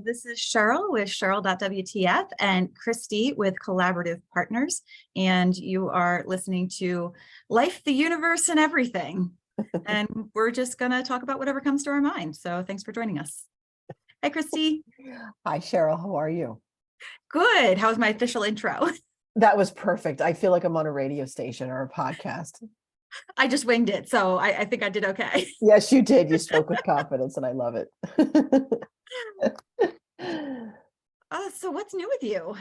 This is Cheryl with Cheryl.wTf and Kristy with Collaborative Partners. And you are listening to Life, the Universe, and Everything. And we're just going to talk about whatever comes to our mind. So thanks for joining us. Hi, Kristy. Hi, Cheryl. How are you? Good. How was my official intro? That was perfect. I feel like I'm on a radio station or a podcast. I just winged it. So I think I did okay. Yes, you did. You spoke with confidence and I love it. So what's new with you?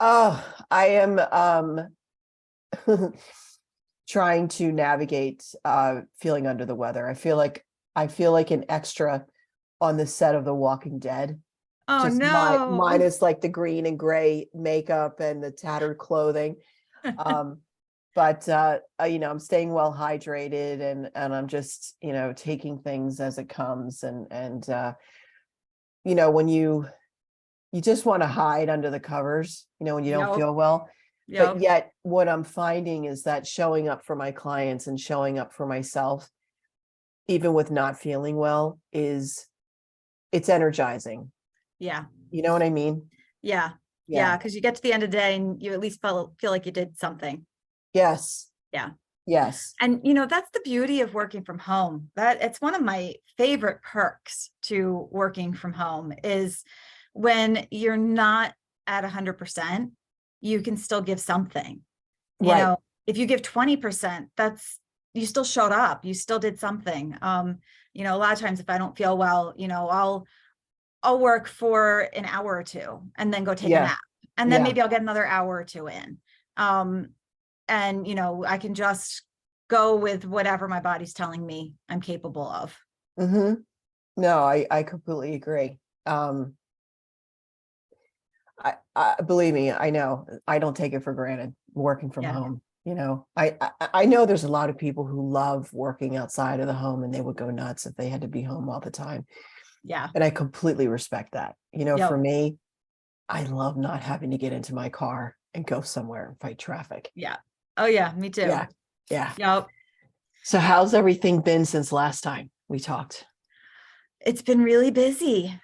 Oh, I am trying to navigate feeling under the weather. I feel like an extra on the set of The Walking Dead. Oh, Just no. minus like the green and gray makeup and the tattered clothing. But I'm staying well hydrated and I'm just, taking things as it comes and when you just want to hide under the covers, when you don't feel well. But yet what I'm finding is that showing up for my clients and showing up for myself, even with not feeling well, it's energizing. Yeah. You know what I mean? Yeah. Because you get to the end of the day and you at least feel like you did something. Yes. Yeah. Yes. And that's the beauty of working from home. That it's one of my favorite perks to working from home is when you're not at 100%, you can still give something. Right. If you give 20%, you still showed up, you still did something. A lot of times if I don't feel well, I'll work for an hour or two and then go take a nap. And then maybe I'll get another hour or two in. And I can just go with whatever my body's telling me I'm capable of. Mm-hmm. No, I completely agree. I believe me, I know I don't take it for granted working from home. I know there's a lot of people who love working outside of the home and they would go nuts if they had to be home all the time. Yeah. And I completely respect that. For me, I love not having to get into my car and go somewhere and fight traffic. Yeah. Oh yeah, me too. Yeah. Yeah. Yep. So how's everything been since last time we talked? It's been really busy.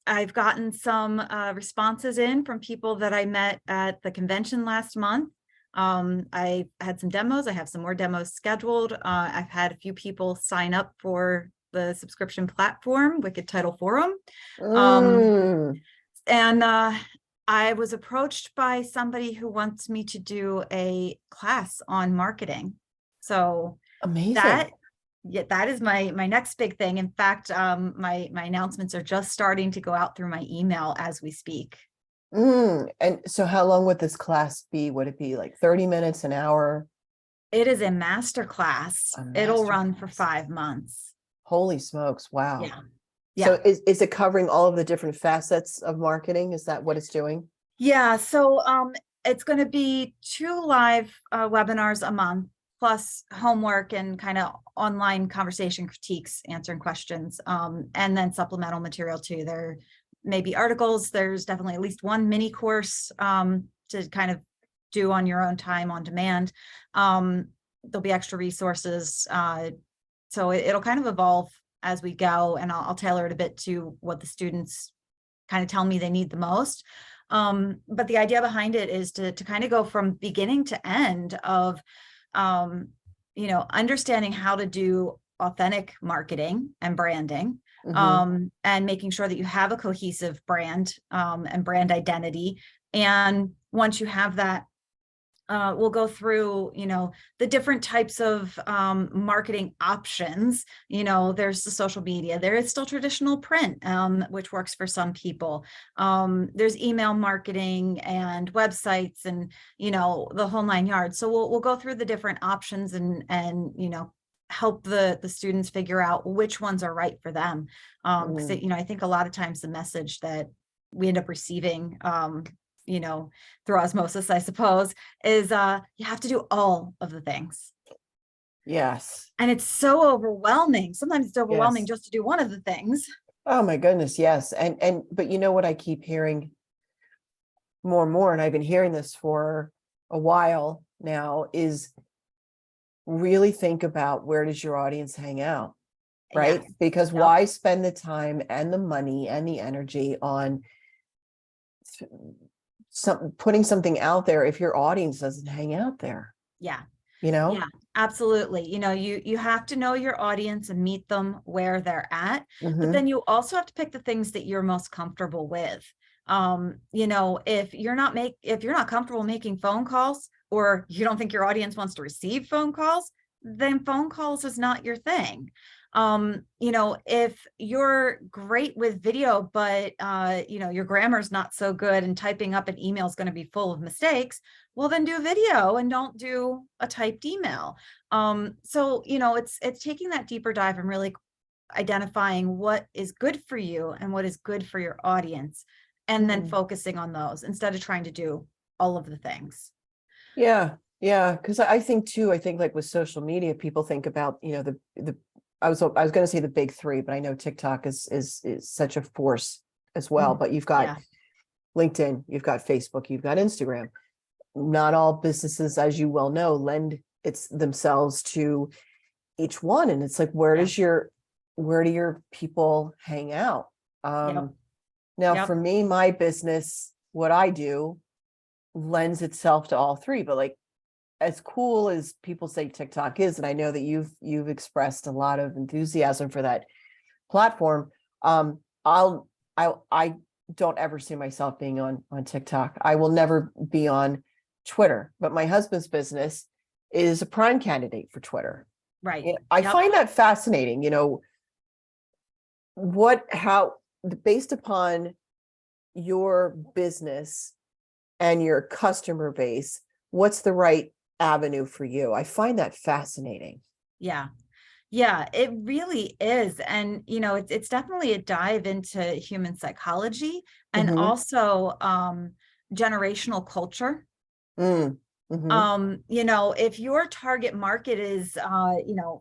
I've gotten some responses in from people that I met at the convention last month. I had some demos. I have some more demos scheduled. I've had a few people sign up for the subscription platform, Wicked Title Forum. And I was approached by somebody who wants me to do a class on marketing. So amazing. That is my next big thing. In fact, my announcements are just starting to go out through my email as we speak. And so how long would this class be? Would it be like 30 minutes, an hour? It is a master class. It'll run for 5 months. Holy smokes. Wow. Yeah. So is it covering all of the different facets of marketing? Is that what it's doing? Yeah. So it's going to be 2 live webinars a month, plus homework and kind of online conversation critiques, answering questions, and then supplemental material too. There may be articles. There's definitely at least one mini course to kind of do on your own time on demand. There'll be extra resources. So it'll kind of evolve as we go, and I'll tailor it a bit to what the students kind of tell me they need the most. But the idea behind it is to kind of go from beginning to end of understanding how to do authentic marketing and branding, and making sure that you have a cohesive brand and brand identity. And once you have that, we'll go through, the different types of marketing options. There's the social media, there is still traditional print, which works for some people. There's email marketing and websites and, the whole 9 yards. So we'll go through the different options and help the students figure out which ones are right for them. Because I think a lot of times the message that we end up receiving, through osmosis, I suppose, is you have to do all of the things. Yes. And it's so overwhelming. Sometimes it's overwhelming just to do one of the things. Oh my goodness. Yes. But you know what I keep hearing more and more, and I've been hearing this for a while now, is really think about where does your audience hang out? right? Yes. Because Yep. why spend the time and the money and the energy on putting something out there if your audience doesn't hang out there, Yeah. you know? Yeah, absolutely. You have to know your audience and meet them where they're at, but then you also have to pick the things that you're most comfortable with. If you're not comfortable making phone calls, or you don't think your audience wants to receive phone calls, then phone calls is not your thing. If you're great with video, but your grammar's not so good and typing up an email is going to be full of mistakes, well, then do video and don't do a typed email. It's taking that deeper dive and really identifying what is good for you and what is good for your audience, and then focusing on those instead of trying to do all of the things. Yeah. Yeah. Cause I think like with social media, people think about, I was going to say the big three, but I know TikTok is such a force as well, but you've got Yeah. LinkedIn, you've got Facebook, you've got Instagram. Not all businesses, as you well know, lend themselves to each one. And it's like, where do your people hang out? Yep. Now Yep. for me, my business, what I do lends itself to all three, but like, as cool as people say TikTok is, and I know that you've expressed a lot of enthusiasm for that platform. I don't ever see myself being on TikTok. I will never be on Twitter, but my husband's business is a prime candidate for Twitter. Right. I Yep. find that fascinating. Based upon your business and your customer base, what's the right avenue for you? I find that fascinating. Yeah. Yeah, it really is. And, it's definitely a dive into human psychology and also generational culture. If your target market is,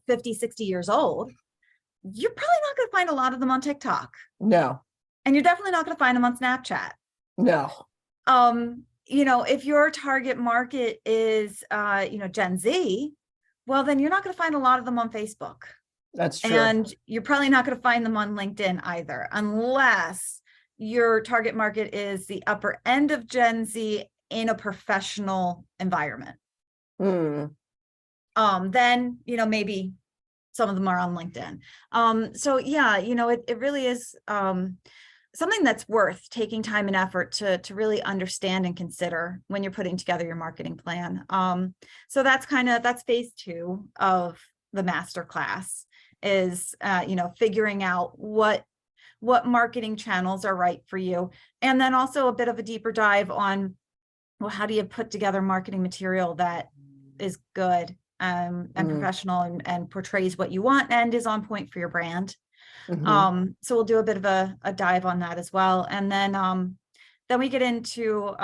50, 60 years old, you're probably not going to find a lot of them on TikTok. No. And you're definitely not going to find them on Snapchat. No. If your target market is, Gen Z, well, then you're not going to find a lot of them on Facebook. That's true. And you're probably not going to find them on LinkedIn either, unless your target market is the upper end of Gen Z in a professional environment. Then, maybe some of them are on LinkedIn. It really is something that's worth taking time and effort to really understand and consider when you're putting together your marketing plan. So that's phase 2 of the masterclass is, figuring out what marketing channels are right for you. And then also a bit of a deeper dive on, well, how do you put together marketing material that is good and professional and portrays what you want and is on point for your brand. So we'll do a bit of a dive on that as well. And then we get into,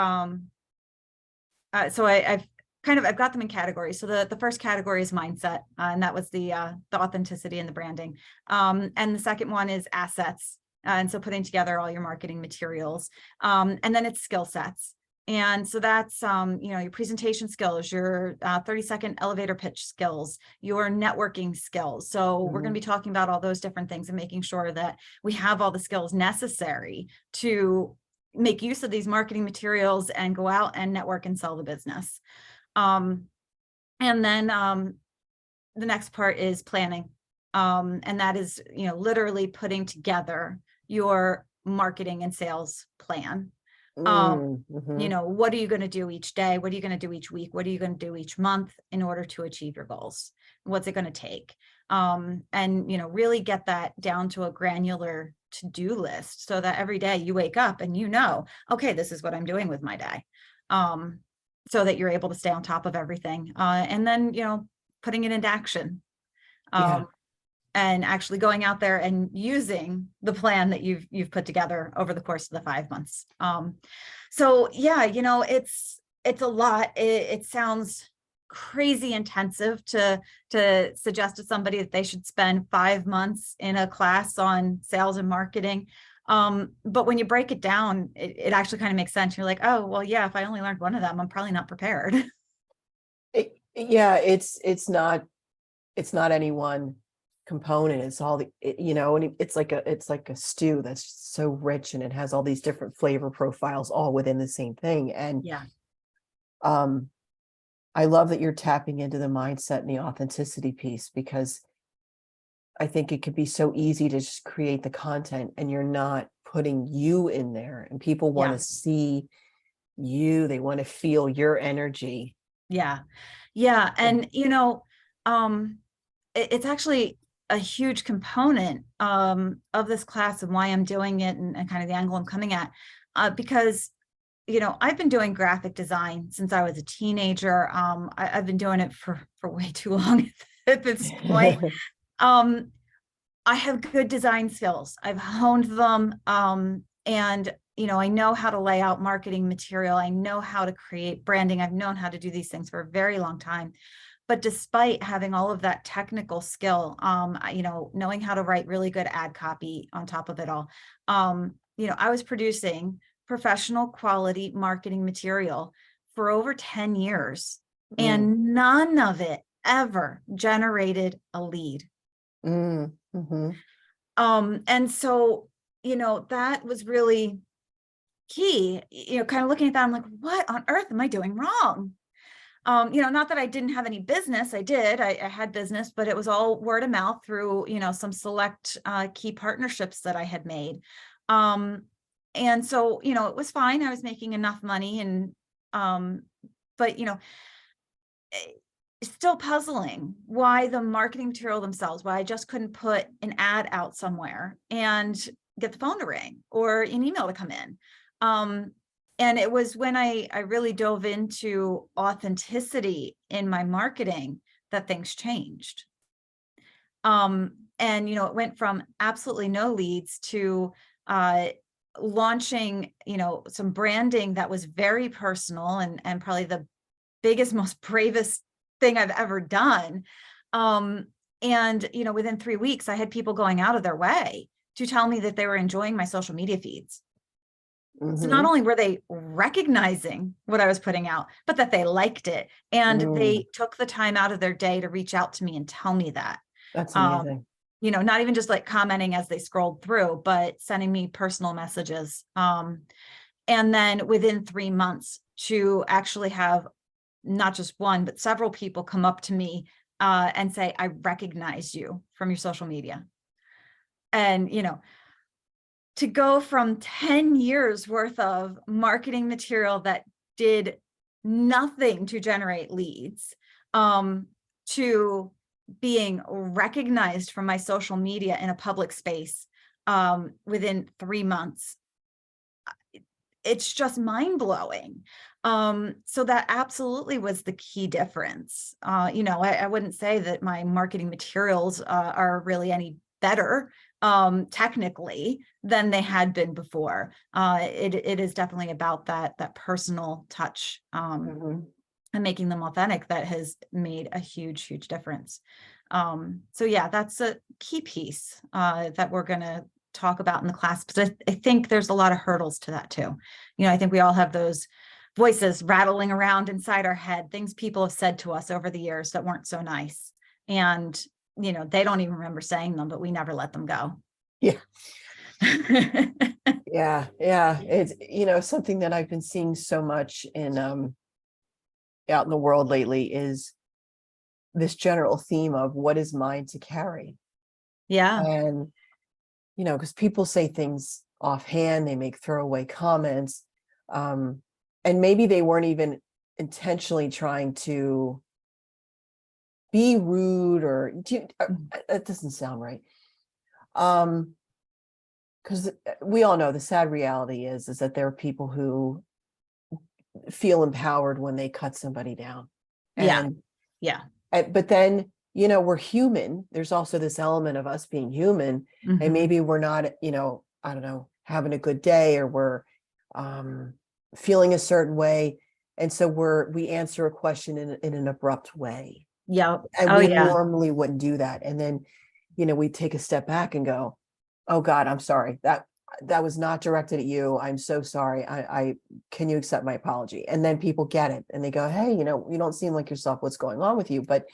so I've got them in categories. So the first category is mindset, and that was the authenticity and the branding. And the second one is assets. And so putting together all your marketing materials. And then it's skill sets. And so that's, your presentation skills, your 30-second elevator pitch skills, your networking skills. So we're going to be talking about all those different things and making sure that we have all the skills necessary to make use of these marketing materials and go out and network and sell the business. And then the next part is planning. And that is, literally putting together your marketing and sales plan. What are you going to do each day? What are you going to do each week? What are you going to do each month in order to achieve your goals? What's it going to take? And, really get that down to a granular to-do list so that every day you wake up and okay, this is what I'm doing with my day. So that you're able to stay on top of everything. And then, putting it into action. And actually going out there and using the plan that you've put together over the course of the 5 months. It's a lot. It sounds crazy intensive to suggest to somebody that they should spend 5 months in a class on sales and marketing. But when you break it down, it actually kind of makes sense. You're like, oh, well, yeah, if I only learned one of them, I'm probably not prepared. It's not any one component. It's all and it's like a stew that's so rich, and it has all these different flavor profiles all within the same thing. And Yeah. I love that you're tapping into the mindset and the authenticity piece, because I think it could be so easy to just create the content and you're not putting you in there, and people want to see you, they want to feel your energy. Yeah. Yeah. And, it's actually a huge component of this class and why I'm doing it, and kind of the angle I'm coming at, because, I've been doing graphic design since I was a teenager. I've been doing it for way too long at this point. I have good design skills. I've honed them. And, I know how to lay out marketing material. I know how to create branding. I've known how to do these things for a very long time. But despite having all of that technical skill, knowing how to write really good ad copy on top of it all, I was producing professional quality marketing material for over 10 years, and none of it ever generated a lead. Mm-hmm. And so, that was really key, kind of looking at that, I'm like, what on earth am I doing wrong? Not that I didn't have any business. I did, I had business, but it was all word of mouth through, some select key partnerships that I had made. And so, it was fine. I was making enough money, and, but, it's still puzzling why the marketing material themselves, why I just couldn't put an ad out somewhere and get the phone to ring or an email to come in. And it was when I really dove into authenticity in my marketing that things changed. And, it went from absolutely no leads to launching, some branding that was very personal, and probably the biggest, most bravest thing I've ever done. And, within 3 weeks, I had people going out of their way to tell me that they were enjoying my social media feeds. So not only were they recognizing what I was putting out, but that they liked it, and they took the time out of their day to reach out to me and tell me that. That's amazing. Not even just like commenting as they scrolled through, but sending me personal messages. And then within 3 months to actually have not just one, but several people come up to me and say, I recognize you from your social media. And, to go from 10 years worth of marketing material that did nothing to generate leads, to being recognized from my social media in a public space within 3 months, it's just mind blowing. So that absolutely was the key difference. I wouldn't say that my marketing materials are really any better technically than they had been before. It is definitely about that personal touch and making them authentic that has made a huge difference. So yeah, that's a key piece that we're going to talk about in the class, because I think there's a lot of hurdles to that too. I think we all have those voices rattling around inside our head, things people have said to us over the years that weren't so nice. And, they don't even remember saying them, but we never let them go. Yeah. Yeah. It's, something that I've been seeing so much in, out in the world lately is this general theme of what is mine to carry. Yeah. And, because people say things offhand, they make throwaway comments. And maybe they weren't even intentionally trying to be rude or that doesn't sound right. Because we all know the sad reality is that there are people who feel empowered when they cut somebody down. And but then, we're human. There's also this element of us being human, and maybe we're not, I don't know, having a good day, or we're feeling a certain way. And so we answer a question in an abrupt way. Yeah. And we normally wouldn't do that. And then, we take a step back and go, oh God, I'm sorry. That was not directed at you. I'm so sorry. I can you accept my apology? And then people get it and they go, hey, you don't seem like yourself. What's going on with you? But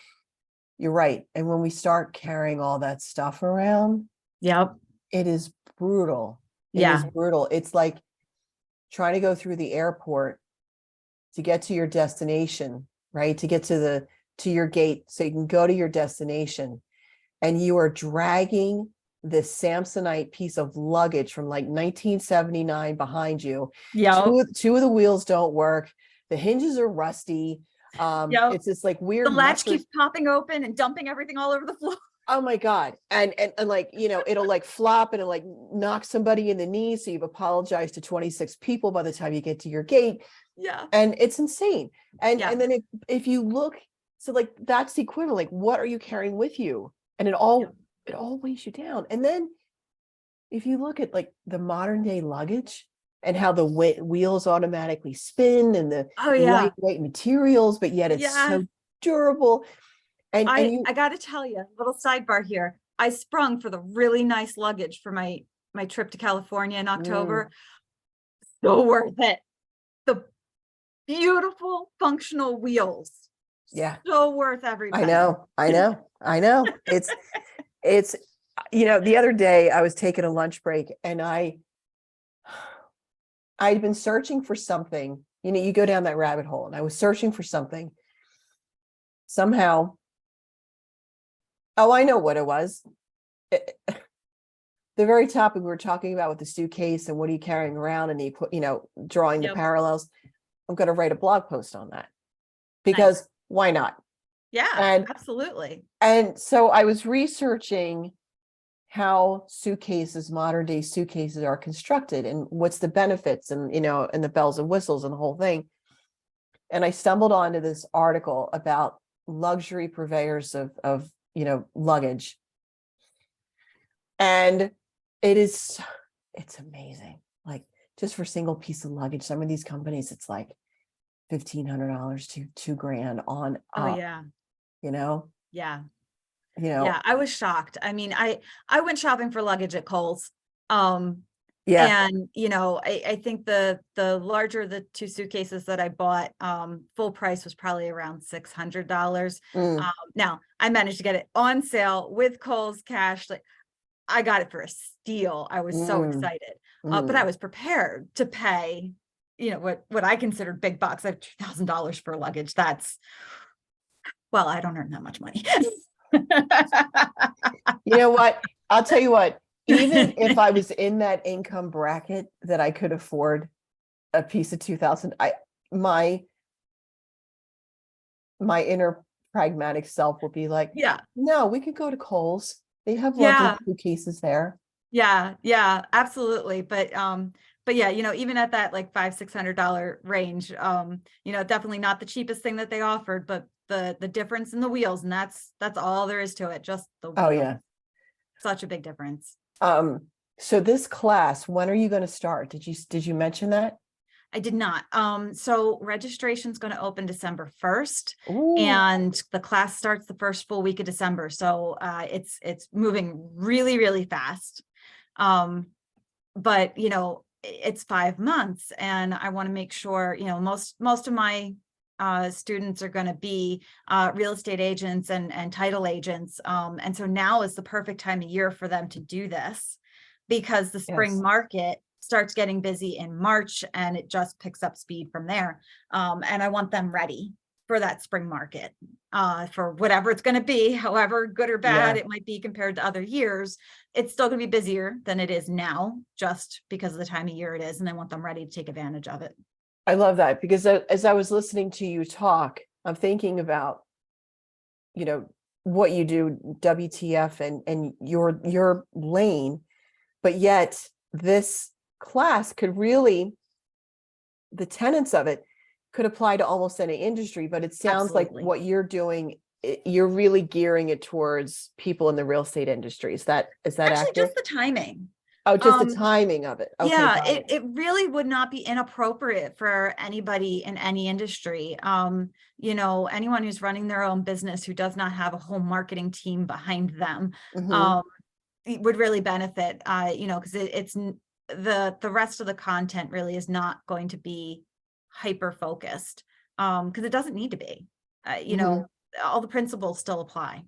You're right. And when we start carrying all that stuff around, Yep. it is brutal. It is Yeah. brutal. It's like trying to go through the airport to get to your destination, right? To get to your gate so you can go to your destination. And you are dragging this Samsonite piece of luggage from like 1979 behind you. Yep. Two of the wheels don't work. The hinges are rusty. Yep. It's this like The weird latch mustard. keeps popping open and dumping everything all over the floor. Oh my God. And like, it'll like flop and it'll like knock somebody in the knee. So you've apologized to 26 people by the time you get to your gate. Yeah. And it's insane. And Yeah. then if you look, so like that's the equivalent, like what are you carrying with you? And it all weighs you down. And then if you look at like the modern day luggage and how the wheels automatically spin and the Oh yeah. lightweight materials, but yet it's Yeah. so durable. And I you, got to tell you, little sidebar here. I sprung for the really nice luggage for my trip to California in October. So worth it. The beautiful functional wheels. yeah, So worth every penny. I know. It's, the other day I was taking a lunch break and I'd been searching for something, you go down that rabbit hole and I was searching for something somehow. Oh, I know what it was. The very topic we were talking about with the suitcase and what are you carrying around and you put, drawing the parallels. I'm going to write a blog post on that because why not? Yeah, and absolutely. And so I was researching how modern day suitcases are constructed and what's the benefits and, and the bells and whistles and the whole thing. And I stumbled onto this article about luxury purveyors of luggage. And it's amazing. Like just for single piece of luggage, some of these companies, it's like $1,500 to $2,000 on up. Oh yeah. Yeah. Yeah, I was shocked. I mean, I went shopping for luggage at Kohl's. Yeah. And I think the larger the two suitcases that I bought, full price was probably around $600. Now I managed to get it on sale with Kohl's cash. Like I got it for a steal. I was so excited, but I was prepared to pay, what I considered big bucks. I have $2,000 for luggage. Well, I don't earn that much money. You know what? I'll tell you what, even if I was in that income bracket that I could afford a piece of 2,000, my inner pragmatic self will be like, yeah, no, we could go to Kohl's. They have lovely suitcases there. Yeah, absolutely. But yeah, even at that like $500-$600 range, definitely not the cheapest thing that they offered, but the difference in the wheels, and that's all there is to it. Just the wheels. Oh yeah. Such a big difference. So this class, when are you going to start? Did you mention that? I did not. So registration's going to open December 1st. Ooh. And the class starts the first full week of December. So it's moving really, really fast. But it's 5 months and I want to make sure, most of my students are going to be real estate agents and title agents. And so now is the perfect time of year for them to do this because the spring market starts getting busy in March and it just picks up speed from there. And I want them ready for that spring market for whatever it's going to be, however good or bad it might be compared to other years. It's still going to be busier than it is now just because of the time of year it is. And I want them ready to take advantage of it. I love that because as I was listening to you talk, I'm thinking about, what you do, WTF and your lane, but yet this class could really, the tenets of it could apply to almost any industry, but it sounds like what you're doing, you're really gearing it towards people in the real estate industry. Is that actually accurate? Just the timing? Oh, just the timing of it. Okay, yeah, it really would not be inappropriate for anybody in any industry. Anyone who's running their own business who does not have a whole marketing team behind them, it would really benefit, because it's the rest of the content really is not going to be hyper focused, because it doesn't need to be. all the principles still apply.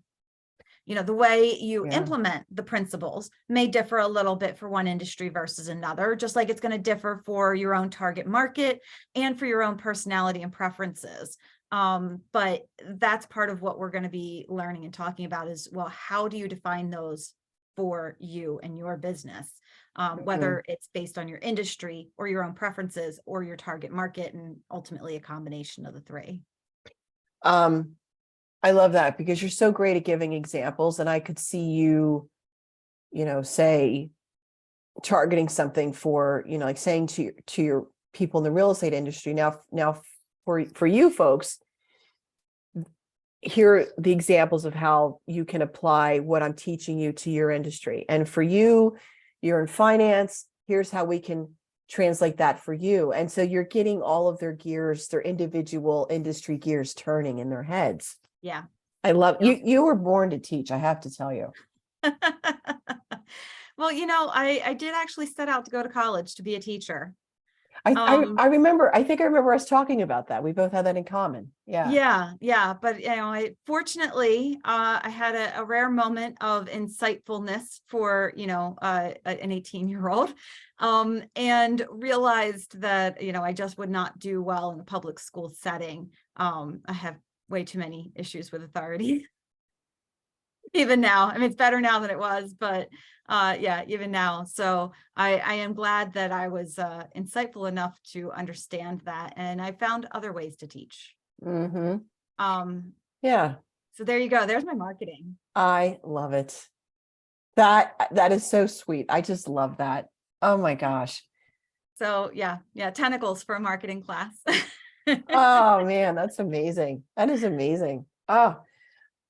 You know, the way you Yeah. implement the principles may differ a little bit for one industry versus another, just like it's going to differ for your own target market and for your own personality and preferences. But that's part of what we're going to be learning and talking about is, well, how do you define those for you and your business? Whether it's based on your industry or your own preferences or your target market, and ultimately a combination of the three. I love that because you're so great at giving examples, and I could see you, say targeting something for, like saying to your people in the real estate industry. Now for you folks, here are the examples of how you can apply what I'm teaching you to your industry. And for you, you're in finance. Here's how we can translate that for you. And so you're getting all of their gears, their individual industry gears turning in their heads. Yeah. I love you. You were born to teach, I have to tell you. Well, I did actually set out to go to college to be a teacher. I remember, I think I remember us talking about that. We both had that in common. Yeah. Yeah. But, fortunately, I had a rare moment of insightfulness for, an 18-year-old, and realized that, I just would not do well in a public school setting. I have way too many issues with authority. Even now, I mean, it's better now than it was, but even now. So I am glad that I was insightful enough to understand that, and I found other ways to teach. Yeah. So there you go. There's my marketing. I love it. That is so sweet. I just love that. Oh my gosh. So yeah, tentacles for a marketing class. Oh man, that's amazing. That is amazing. Oh,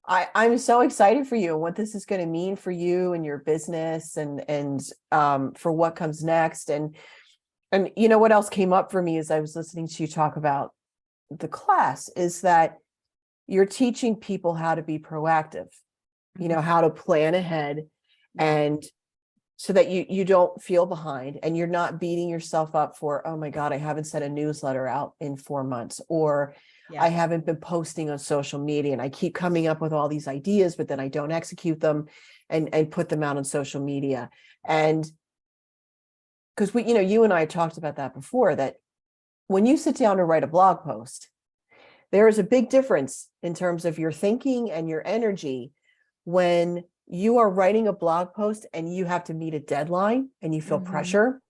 I'm so excited for you and what this is going to mean for you and your business and for what comes next. And what else came up for me as I was listening to you talk about the class is that you're teaching people how to be proactive, how to plan ahead, and so that you don't feel behind and you're not beating yourself up for, oh my God, I haven't sent a newsletter out in 4 months, or I haven't been posting on social media and I keep coming up with all these ideas, but then I don't execute them and put them out on social media. And because you and I talked about that before, that when you sit down to write a blog post, there is a big difference in terms of your thinking and your energy when you are writing a blog post and you have to meet a deadline and you feel pressure,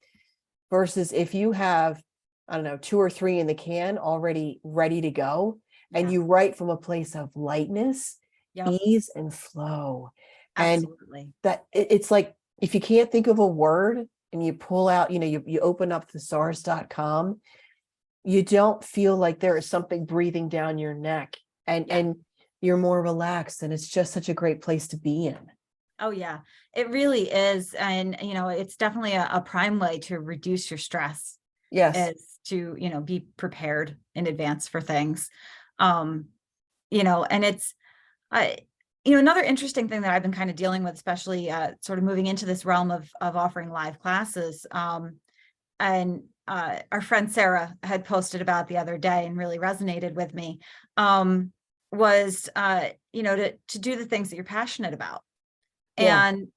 versus if you have, I don't know, 2 or 3 in the can already ready to go, and you write from a place of lightness, ease, and flow. Absolutely. And that it's like, if you can't think of a word and you pull out, you open up thesaurus.com, you don't feel like there is something breathing down your neck, and you're more relaxed, and it's just such a great place to be in. Oh yeah, it really is. And, it's definitely a prime way to reduce your stress. Yes. Is to, be prepared in advance for things. And it's, another interesting thing that I've been kind of dealing with, especially sort of moving into this realm of offering live classes. And our friend Sarah had posted about the other day and really resonated with me, was, to do the things that you're passionate about. Yeah. And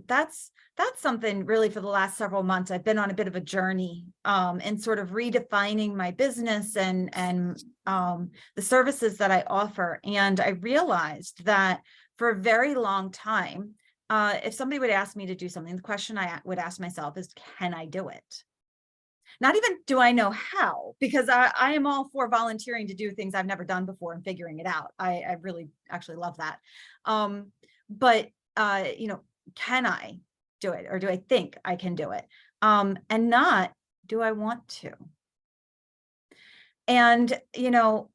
that's something really for the last several months. I've been on a bit of a journey in sort of redefining my business and the services that I offer. And I realized that for a very long time, if somebody would ask me to do something, the question I would ask myself is, can I do it? Not even do I know how, because I am all for volunteering to do things I've never done before and figuring it out. I really actually love that. But can I do it, or do I think I can do it? And not, do I want to? And, the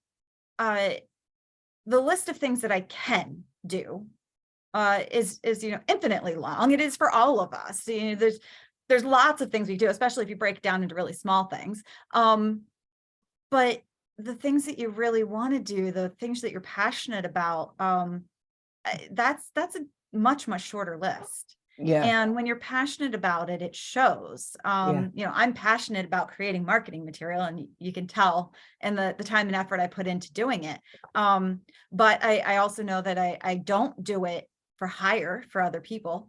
list of things that I can do is infinitely long. It is for all of us. There's lots of things we do, especially if you break it down into really small things. But the things that you really want to do, the things that you're passionate about, that's a much, much shorter list. Yeah. And when you're passionate about it, it shows. Yeah. I'm passionate about creating marketing material, and you can tell in the time and effort I put into doing it. But I also know that I don't do it for hire for other people.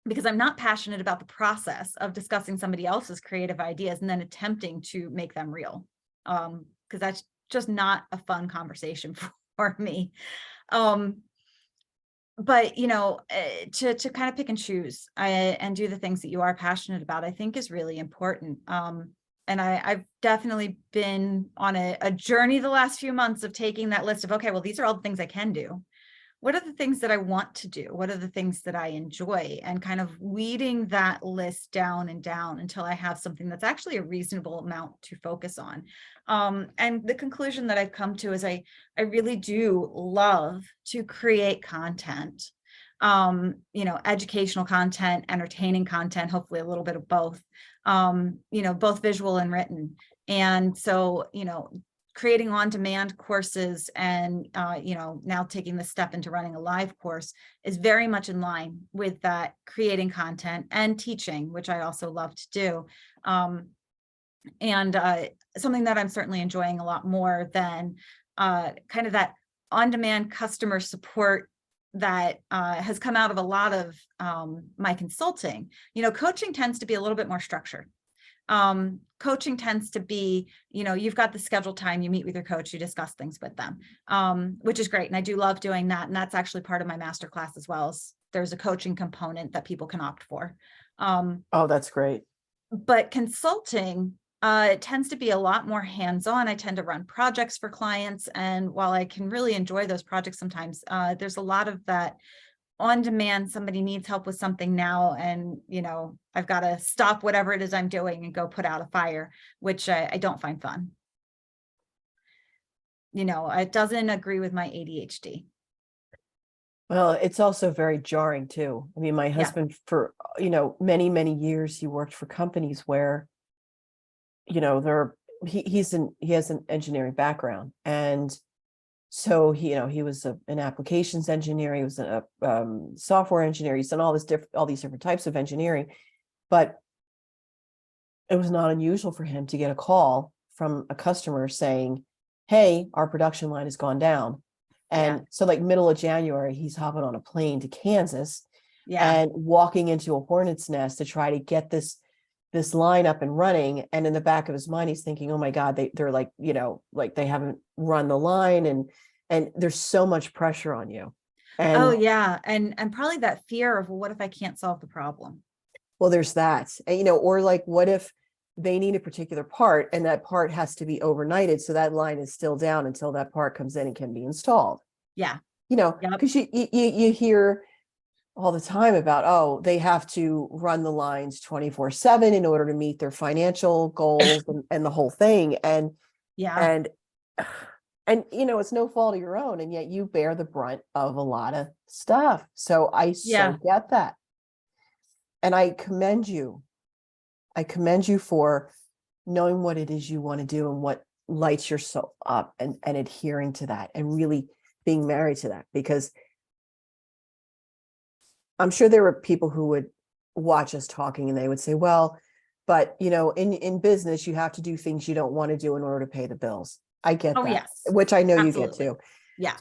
Because I'm not passionate about the process of discussing somebody else's creative ideas and then attempting to make them real. Because that's just not a fun conversation for me. But to kind of pick and choose and do the things that you are passionate about, I think is really important. And I've definitely been on a journey the last few months of taking that list of, okay, well, these are all the things I can do. What are the things that I want to do? What are the things that I enjoy? And kind of weeding that list down and down until I have something that's actually a reasonable amount to focus on. And the conclusion that I've come to is I really do love to create content, educational content, entertaining content, hopefully a little bit of both, both visual and written. And so, creating on-demand courses and, now taking the step into running a live course is very much in line with that, creating content and teaching, which I also love to do. And something that I'm certainly enjoying a lot more than kind of that on-demand customer support that has come out of a lot of my consulting. Coaching tends to be a little bit more structured. Coaching tends to be, you've got the scheduled time, you meet with your coach, you discuss things with them, which is great. And I do love doing that. And that's actually part of my masterclass as well. As there's a coaching component that people can opt for. Oh, that's great. But consulting it tends to be a lot more hands-on. I tend to run projects for clients. And while I can really enjoy those projects sometimes, there's a lot of that on demand. Somebody needs help with something now, and I've got to stop whatever it is I'm doing and go put out a fire, which I don't find fun. It doesn't agree with my ADHD. Well, it's also very jarring too. I mean, my husband for, many, many years, he worked for companies where, he has an engineering background. And so he was an applications engineer, he was a software engineer, he's done all these different types of engineering, but it was not unusual for him to get a call from a customer saying, hey, our production line has gone down. And so like middle of January, he's hopping on a plane to Kansas and walking into a hornet's nest to try to get this line up and running. And in the back of his mind, he's thinking, oh my God, they're like, like they haven't run the line, and there's so much pressure on you. And and probably that fear of, well, what if I can't solve the problem? Well, there's that. And, or like, what if they need a particular part and that part has to be overnighted, so that line is still down until that part comes in and can be installed? Yeah. Because you hear all the time about, oh, they have to run the lines 24/7 in order to meet their financial goals and the whole thing. And it's no fault of your own, and yet you bear the brunt of a lot of stuff. So I so get that. And I commend you. I commend you for knowing what it is you want to do and what lights your soul up, and adhering to that and really being married to that, because I'm sure there were people who would watch us talking and they would say, well, but in business, you have to do things you don't want to do in order to pay the bills. I get that, yes. which I know Absolutely. You get too. Yeah.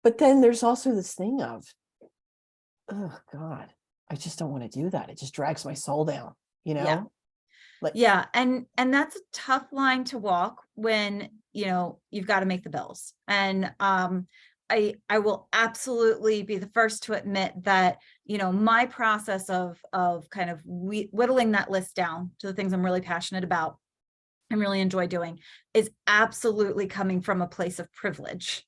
But then there's also this thing of, oh God, I just don't want to do that. It just drags my soul down, And that's a tough line to walk when, you've got to make the bills. And I will absolutely be the first to admit that, my process of kind of whittling that list down to the things I'm really passionate about and really enjoy doing is absolutely coming from a place of privilege,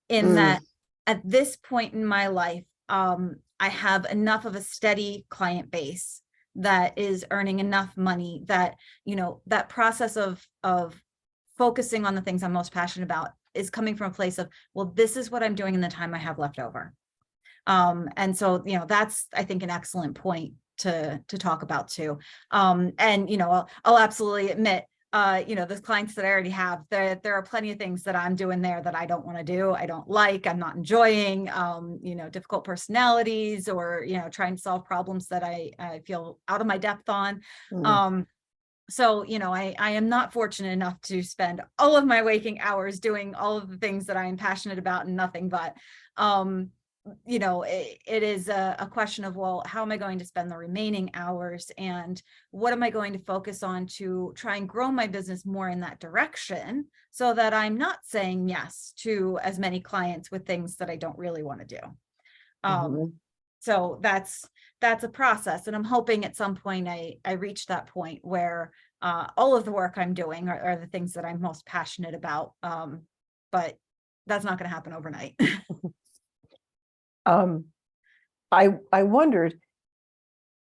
in that at this point in my life, I have enough of a steady client base that is earning enough money that, that process of focusing on the things I'm most passionate about is coming from a place of, well, this is what I'm doing in the time I have left over. And so, that's, I think, an excellent point to talk about too. And, I'll absolutely admit, the clients that I already have, there are plenty of things that I'm doing there that I don't want to do. I don't like, I'm not enjoying, difficult personalities, or, trying to solve problems that I feel out of my depth on. So, I am not fortunate enough to spend all of my waking hours doing all of the things that I am passionate about and nothing but, it is a question of, well, how am I going to spend the remaining hours, and what am I going to focus on to try and grow my business more in that direction, so that I'm not saying yes to as many clients with things that I don't really want to do. So that's a process, and I'm hoping at some point I reach that point where all of the work I'm doing are the things that I'm most passionate about. But that's not going to happen overnight. I wondered,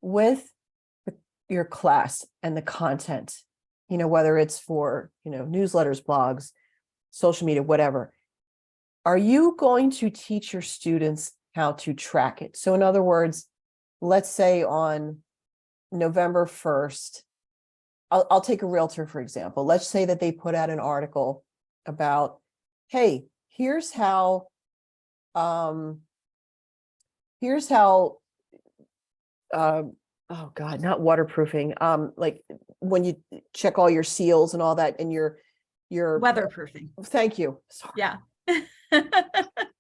with your class and the content, whether it's for, newsletters, blogs, social media, whatever, are you going to teach your students how to track it? So in other words, let's say on November 1st, I'll take a realtor, for example. Let's say that they put out an article about, hey, here's how oh God, not waterproofing. Like when you check all your seals and all that, and your Weatherproofing. Thank you. Sorry. Yeah.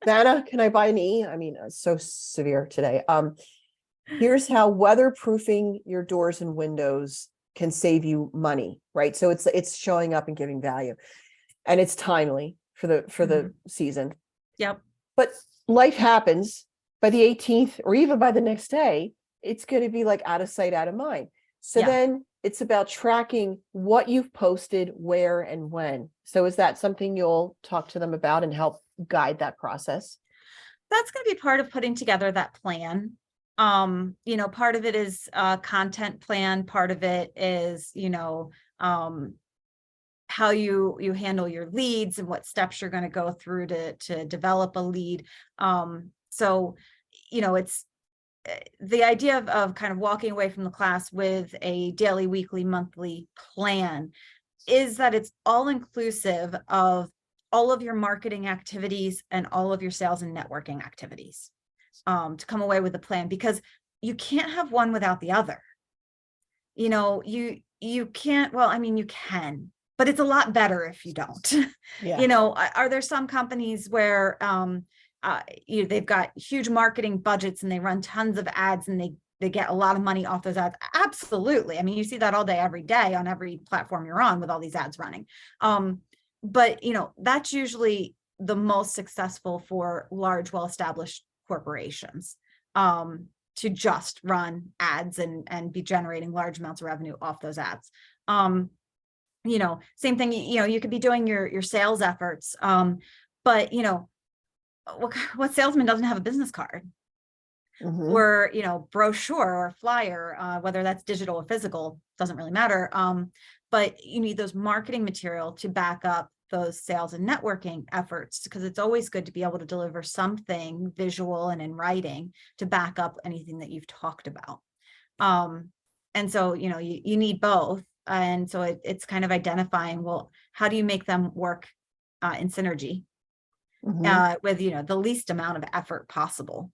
Vanna, can I buy an E? I mean, it's so severe today. Here's how weatherproofing your doors and windows can save you money, right? So it's showing up and giving value, and it's timely for the season. Yep. But life happens. By the 18th, or even by the next day, it's going to be like out of sight, out of mind. So then it's about tracking what you've posted, where and when. So is that something you'll talk to them about and help guide that process? That's going to be part of putting together that plan. Part of it is a content plan. Part of it is, how you handle your leads and what steps you're going to go through to develop a lead. So, it's the idea of kind of walking away from the class with a daily, weekly, monthly plan is that it's all inclusive of all of your marketing activities and all of your sales and networking activities, to come away with a plan, because you can't have one without the other. You can't, well, I mean, you can, but it's a lot better if you don't. Are there some companies where they've got huge marketing budgets and they run tons of ads and they get a lot of money off those ads? Absolutely. I mean, you see that all day, every day on every platform you're on with all these ads running. But that's usually the most successful for large, well-established corporations, to just run ads and be generating large amounts of revenue off those ads. Same thing, you could be doing your sales efforts. But what salesman doesn't have a business card, or brochure or flyer, whether that's digital or physical, doesn't really matter. But you need those marketing material to back up those sales and networking efforts, because it's always good to be able to deliver something visual and in writing to back up anything that you've talked about. And so you need both. And so it's kind of identifying, well, how do you make them work in synergy, with the least amount of effort possible.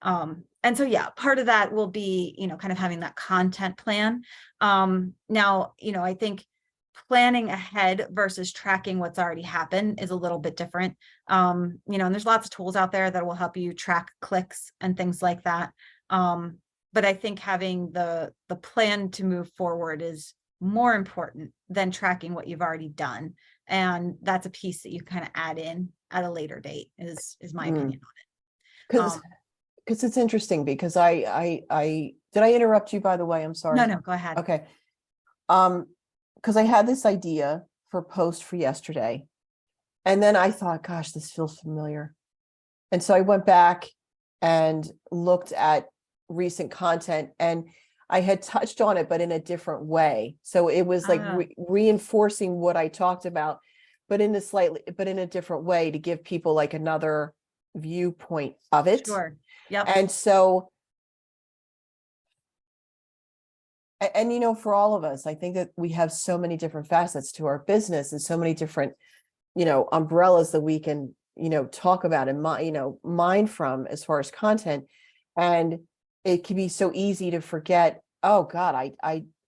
And so part of that will be kind of having that content plan. Now I think planning ahead versus tracking what's already happened is a little bit different. And there's lots of tools out there that will help you track clicks and things like that. But I think having the plan to move forward is more important than tracking what you've already done. And that's a piece that you kind of add in at a later date is my opinion on it. Because it's interesting, because I did I interrupt you, by the way? I'm sorry. No, go ahead. Okay. Because I had this idea for a post for yesterday, and then I thought, gosh, this feels familiar. And so I went back and looked at recent content, and I had touched on it, but in a different way. So it was like reinforcing what I talked about, but in a different way, to give people like another viewpoint of it. Sure. Yep. And so And, for all of us, I think that we have so many different facets to our business and so many different, umbrellas that we can, talk about and, mine from as far as content. And it can be so easy to forget, oh God,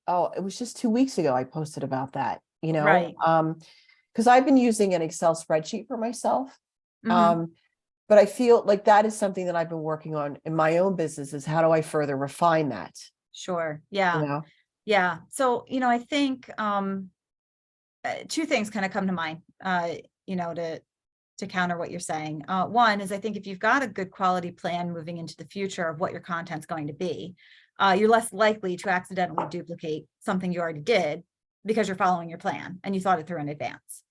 oh, it was just 2 weeks ago I posted about that, Right. because I've been using an Excel spreadsheet for myself. Mhm. But I feel like that is something that I've been working on in my own business, is how do I further refine that? Sure. You Yeah. know? Yeah. So, I think two things kind of come to mind, to counter what you're saying. One is, I think if you've got a good quality plan moving into the future of what your content's going to be, you're less likely to accidentally duplicate something you already did because you're following your plan and you thought it through in advance.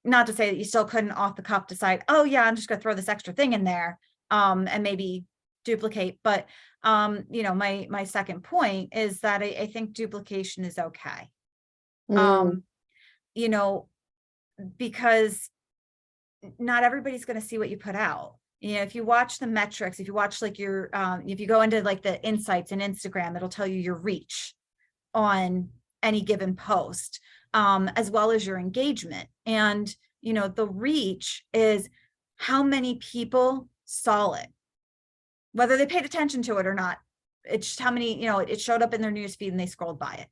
Not to say that you still couldn't off the cuff decide, oh yeah, I'm just going to throw this extra thing in there, and maybe duplicate. But my second point is that I think duplication is okay. Mm, You know, because not everybody's going to see what you put out. If you watch the metrics, if you watch like your, if you go into like the insights in Instagram, it'll tell you your reach on any given post, as well as your engagement. And, the reach is how many people saw it, whether they paid attention to it or not. It's just how many, it showed up in their newsfeed and they scrolled by it.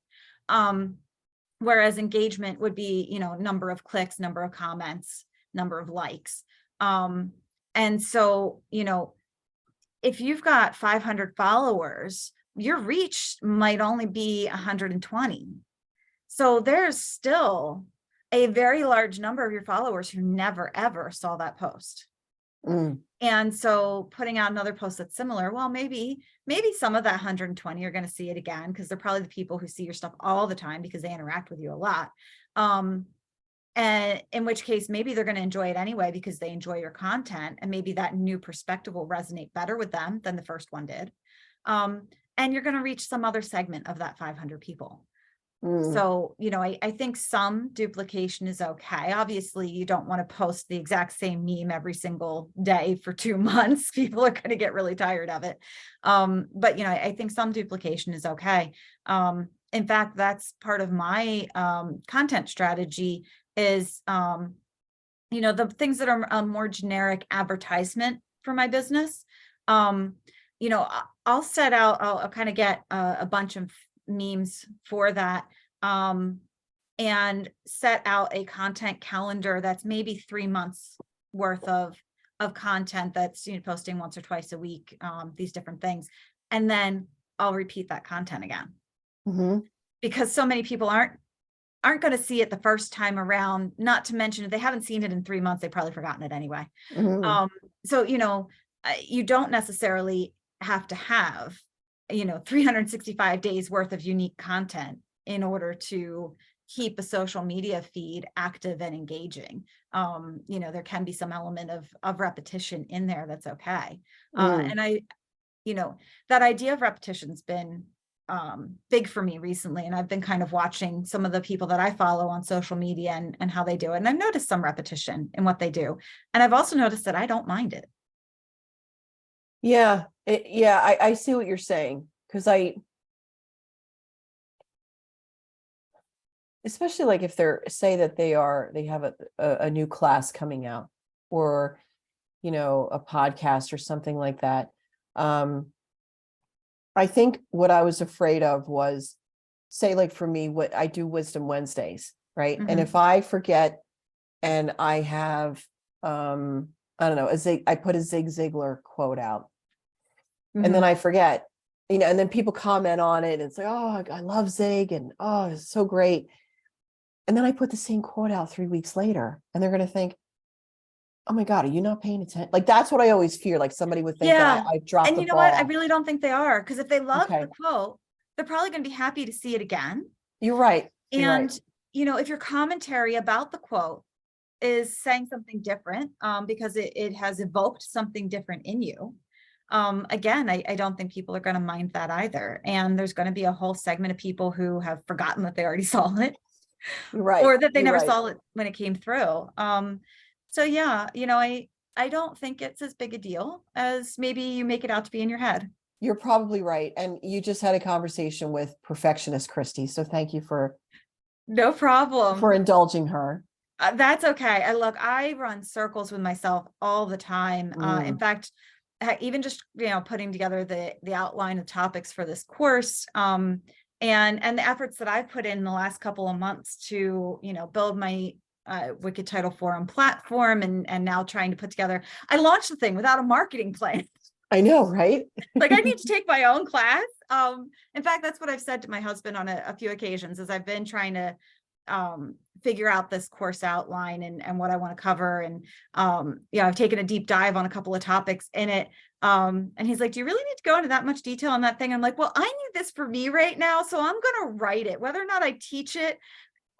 Whereas engagement would be, number of clicks, number of comments, number of likes. And so, if you've got 500 followers, your reach might only be 120. So there's still a very large number of your followers who never, ever saw that post. mm, And so putting out another post that's similar, well, maybe some of that 120 are going to see it again, because they're probably the people who see your stuff all the time because they interact with you a lot. And in which case, maybe they're going to enjoy it anyway because they enjoy your content, and maybe that new perspective will resonate better with them than the first one did. And you're going to reach some other segment of that 500 people. mm. So, I think some duplication is okay. Obviously, you don't want to post the exact same meme every single day for 2 months. People are going to get really tired of it. But, I think some duplication is okay. In fact, that's part of my content strategy is, the things that are a more generic advertisement for my business. I'll set out, I'll kind of get a bunch of memes for that, and set out a content calendar that's maybe 3 months worth of content that's, posting once or twice a week, these different things. And then I'll repeat that content again, Mm-hmm. because so many people aren't going to see it the first time around. Not to mention, if they haven't seen it in 3 months, they've probably forgotten it anyway. Mm-hmm. So, you don't necessarily have to have, 365 days worth of unique content in order to keep a social media feed active and engaging. There can be some element of repetition in there. That's okay. And that idea of repetition's been big for me recently. And I've been kind of watching some of the people that I follow on social media and how they do it. And I've noticed some repetition in what they do. And I've also noticed that I don't mind it. Yeah, I see what you're saying, because especially like if say that they have a new class coming out, or a podcast or something like that. I think what I was afraid of was, say, like for me, what I do Wisdom Wednesdays, right? And if I forget and I have, I don't know, I put a Zig Ziglar quote out, and then I forget, and then people comment on it and it's like, oh, I love Zig, and oh, it's so great. And then I put the same quote out 3 weeks later, and they're going to think, oh my God, are you not paying attention? Like, that's what I always fear. Like somebody would think that I dropped And the you know what? I ball. really don't think they are, because if they love Okay. the quote, they're probably going to be happy to see it again. You're right. You're And, right. if your commentary about the quote is saying something different, because it has evoked something different in you, again, I don't think people are going to mind that either. And there's going to be a whole segment of people who have forgotten that they already saw it, You're right. or that they You're never right. saw it when it came through. So yeah, I don't think it's as big a deal as maybe you make it out to be in your head. You're probably right. And you just had a conversation with perfectionist Kristy. So thank you No problem. for indulging her. That's okay. I run circles with myself all the time. In fact, even just, putting together the outline of topics for this course, and the efforts that I've put in the last couple of months to, build my Wicked Title Forum platform, and now trying to put together, I launched the thing without a marketing plan. I know, right? Like, I need to take my own class. In fact, that's what I've said to my husband on a few occasions, as I've been trying to figure out this course outline and what I want to cover. And I've taken a deep dive on a couple of topics in it. And he's like, do you really need to go into that much detail on that thing? I'm like, well, I need this for me right now, so I'm going to write it. Whether or not I teach it,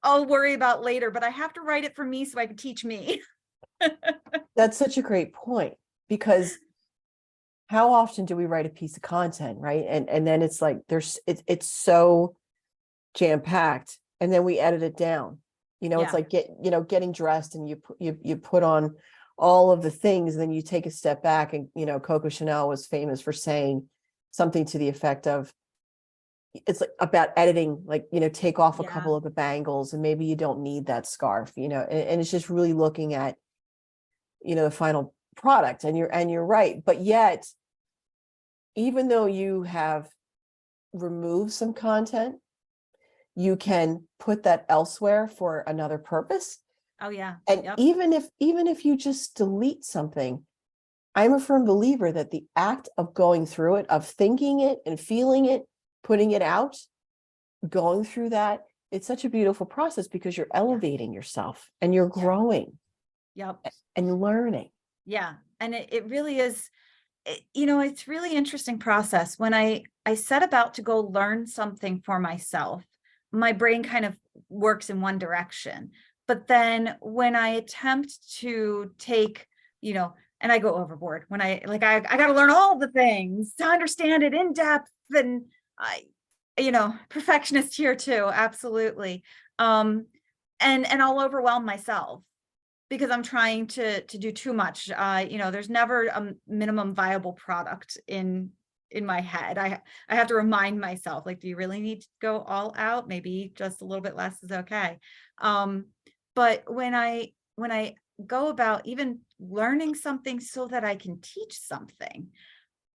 I'll worry about later, but I have to write it for me so I can teach me. That's such a great point, because how often do we write a piece of content, right? And then it's like it's so jam-packed, and then we edit it down. It's like getting dressed, and you put on all of the things, and then you take a step back, and Coco Chanel was famous for saying something to the effect of, it's like about editing, like, take off a couple of the bangles, and maybe you don't need that scarf, and it's just really looking at, the final product. And you're right. But yet, even though you have removed some content, you can put that elsewhere for another purpose. Oh yeah. And even if you just delete something, I'm a firm believer that the act of going through it, of thinking it and feeling it, putting it out, going through that, it's such a beautiful process, because you're elevating yourself, and you're growing and learning. Yeah. And it really is, it's really interesting process. When I set about to go learn something for myself, my brain kind of works in one direction. But then when I attempt to take, and I go overboard, when I got to learn all the things to understand it in depth, and perfectionist here too, absolutely. And I'll overwhelm myself, because I'm trying to do too much. There's never a minimum viable product in my head. I have to remind myself, like, do you really need to go all out? Maybe just a little bit less is okay. But when I go about even learning something so that I can teach something,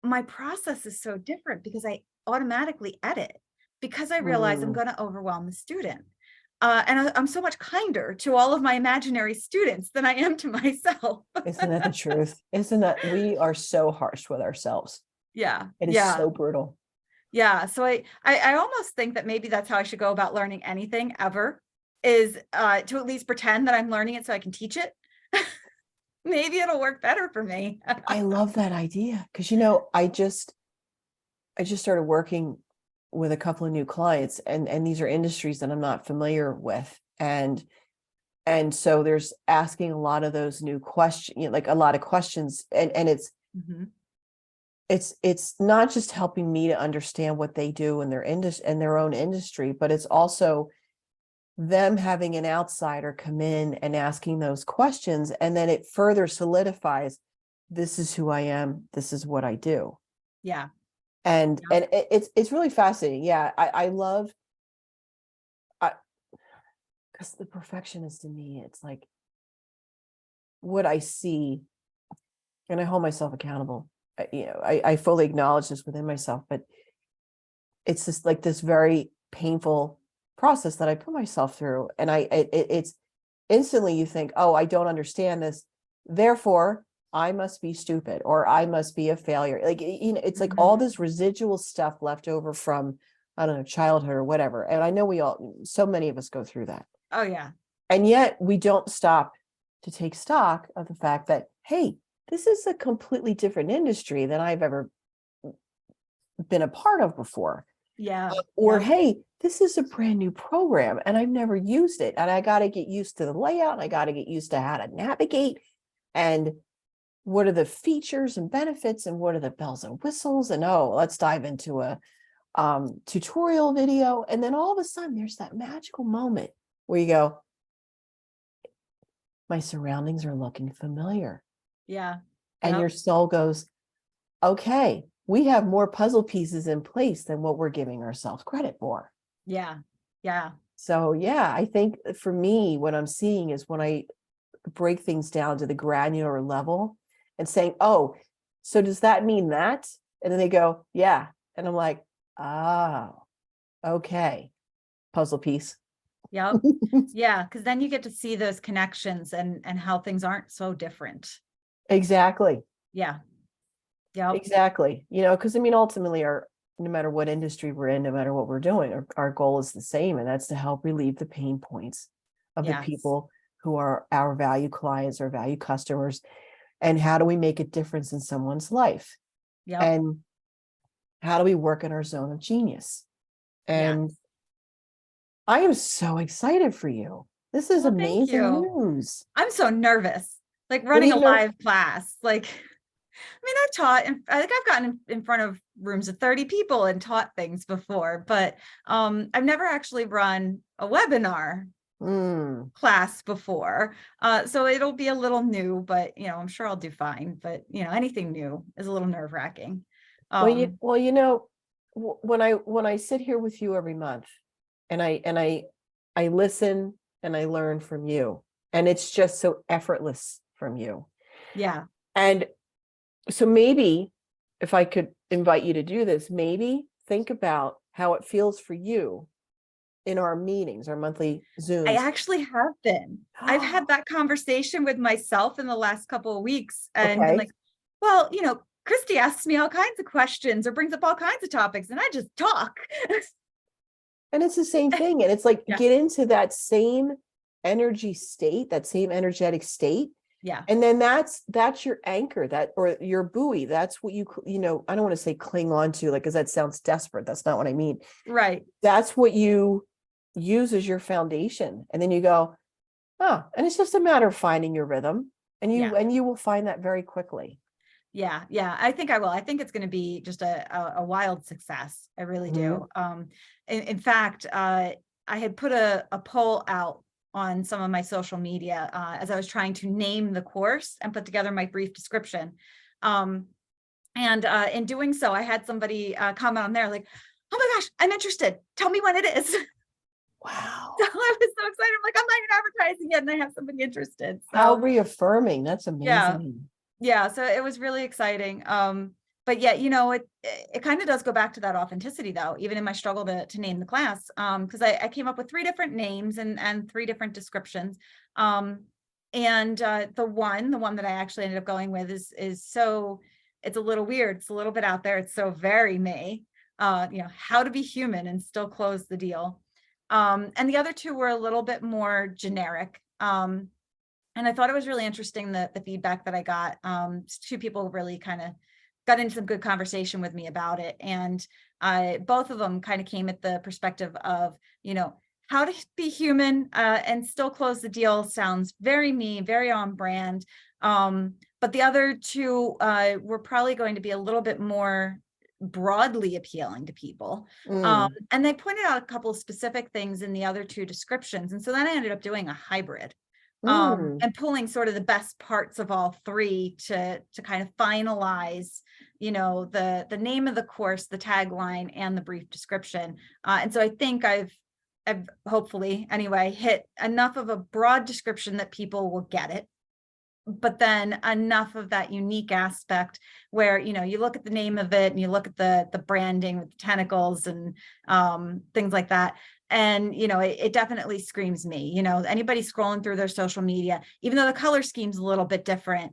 my process is so different, because I automatically edit, because I realize I'm going to overwhelm the student. And I'm so much kinder to all of my imaginary students than I am to myself. Isn't that the truth? Isn't that, we are so harsh with ourselves? Yeah. It is so brutal. Yeah. So I almost think that maybe that's how I should go about learning anything ever, is to at least pretend that I'm learning it so I can teach it. Maybe it'll work better for me. I love that idea, because I just started working with a couple of new clients, and these are industries that I'm not familiar with, and so there's asking a lot of those new questions, like a lot of questions, and it's not just helping me to understand what they do in their own industry, but it's also them having an outsider come in and asking those questions, and then it further solidifies, this is who I am, this is what I do. Yeah. And it's really fascinating. Yeah, I love, because the perfectionist in me, it's like what I see, and I hold myself accountable. I fully acknowledge this within myself, but it's just like this very painful process that I put myself through, and it's instantly you think, oh, I don't understand this, therefore I must be stupid, or I must be a failure. Like, it's like all this residual stuff left over from, I don't know, childhood or whatever. And I know so many of us go through that. Oh yeah. And yet we don't stop to take stock of the fact that, hey, this is a completely different industry than I've ever been a part of before. Yeah. Or, hey, this is a brand new program and I've never used it, and I got to get used to the layout, and I got to get used to how to navigate, and what are the features and benefits, and what are the bells and whistles, and let's dive into a tutorial video. And then all of a sudden there's that magical moment where you go, my surroundings are looking familiar. Yeah. And your soul goes, okay, we have more puzzle pieces in place than what we're giving ourselves credit for. Yeah. Yeah. So yeah, I think for me, what I'm seeing is when I break things down to the granular level and saying, oh, so does that mean that? And then they go, yeah. And I'm like, oh, okay. Puzzle piece. Yep. Yeah. Cause then you get to see those connections and how things aren't so different. Exactly. Yeah. Yep. Exactly. You know, because I mean, ultimately, no matter what industry we're in, no matter what we're doing, our goal is the same, and that's to help relieve the pain points of the Yes. people who are our value clients or value customers. And how do we make a difference in someone's life? Yep. And how do we work in our zone of genius? And Yes. I am so excited for you. This is Well, thank amazing you. news. I'm so nervous, like What do running you a know? live class. Like, I mean, I've taught, and I think I've gotten in front of rooms of 30 people and taught things before, but I've never actually run a webinar class before. So it'll be a little new, but I'm sure I'll do fine. But anything new is a little nerve-wracking. Well, you know, when I sit here with you every month, and I listen and I learn from you, and it's just so effortless from you. Yeah. And so maybe if I could invite you to do this, maybe think about how it feels for you in our meetings, our monthly I Zooms. actually have been. I've had that conversation with myself in the last couple of weeks and been Okay. like, well, Kristy asks me all kinds of questions or brings up all kinds of topics and I just talk. And it's the same thing. And it's like, Yeah. get into that same energy state, that same energetic state. Yeah. And then that's your anchor, or your buoy. That's what I don't want to say cling on to, like, because that sounds desperate. That's not what I mean. Right. That's what you use as your foundation. And then you go, oh, and it's just a matter of finding your rhythm. And you will find that very quickly. Yeah. Yeah. I think I will. I think it's going to be just a wild success. I really do. In fact, I had put a poll out on some of my social media as I was trying to name the course and put together my brief description. And in doing so, I had somebody comment on there like, oh my gosh, I'm interested. Tell me when it is. Wow. So I was so excited. I'm like, I'm not even advertising yet. And I have somebody interested. How So reaffirming. That's yeah. amazing. Yeah. So it was really exciting. But yeah, it kind of does go back to that authenticity though, even in my struggle to name the class. Because I came up with 3 different names and 3 different descriptions. And the one that I actually ended up going with is so, it's a little weird. It's a little bit out there. It's so very me, how to be human and still close the deal. And the other 2 were a little bit more generic. And I thought it was really interesting the feedback that I got. 2 people really kind of got into some good conversation with me about it. And both of them kind of came at the perspective of, how to be human and still close the deal sounds very me, very on brand. But the other 2 were probably going to be a little bit more broadly appealing to people. And they pointed out a couple of specific things in the other 2 descriptions. And so then I ended up doing a hybrid. And pulling sort of the best parts of all 3 to kind of finalize, the name of the course, the tagline, and the brief description. And so I think I've hopefully anyway hit enough of a broad description that people will get it, but then enough of that unique aspect where, you look at the name of it and you look at the branding with the tentacles and things like that. And, it definitely screams me, anybody scrolling through their social media, even though the color scheme's a little bit different.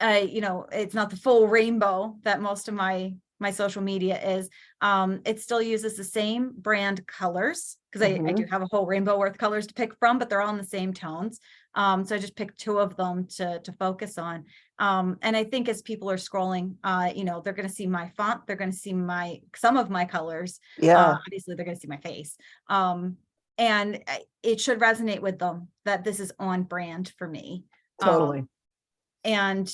It's not the full rainbow that most of my social media is. It still uses the same brand colors because I do have a whole rainbow worth of colors to pick from, but they're all in the same tones. So I just picked 2 of them to focus on. And I think as people are scrolling, they're going to see my font, they're going to see some of my colors. Yeah. Obviously they're going to see my face. And it should resonate with them that this is on brand for me. Totally. And,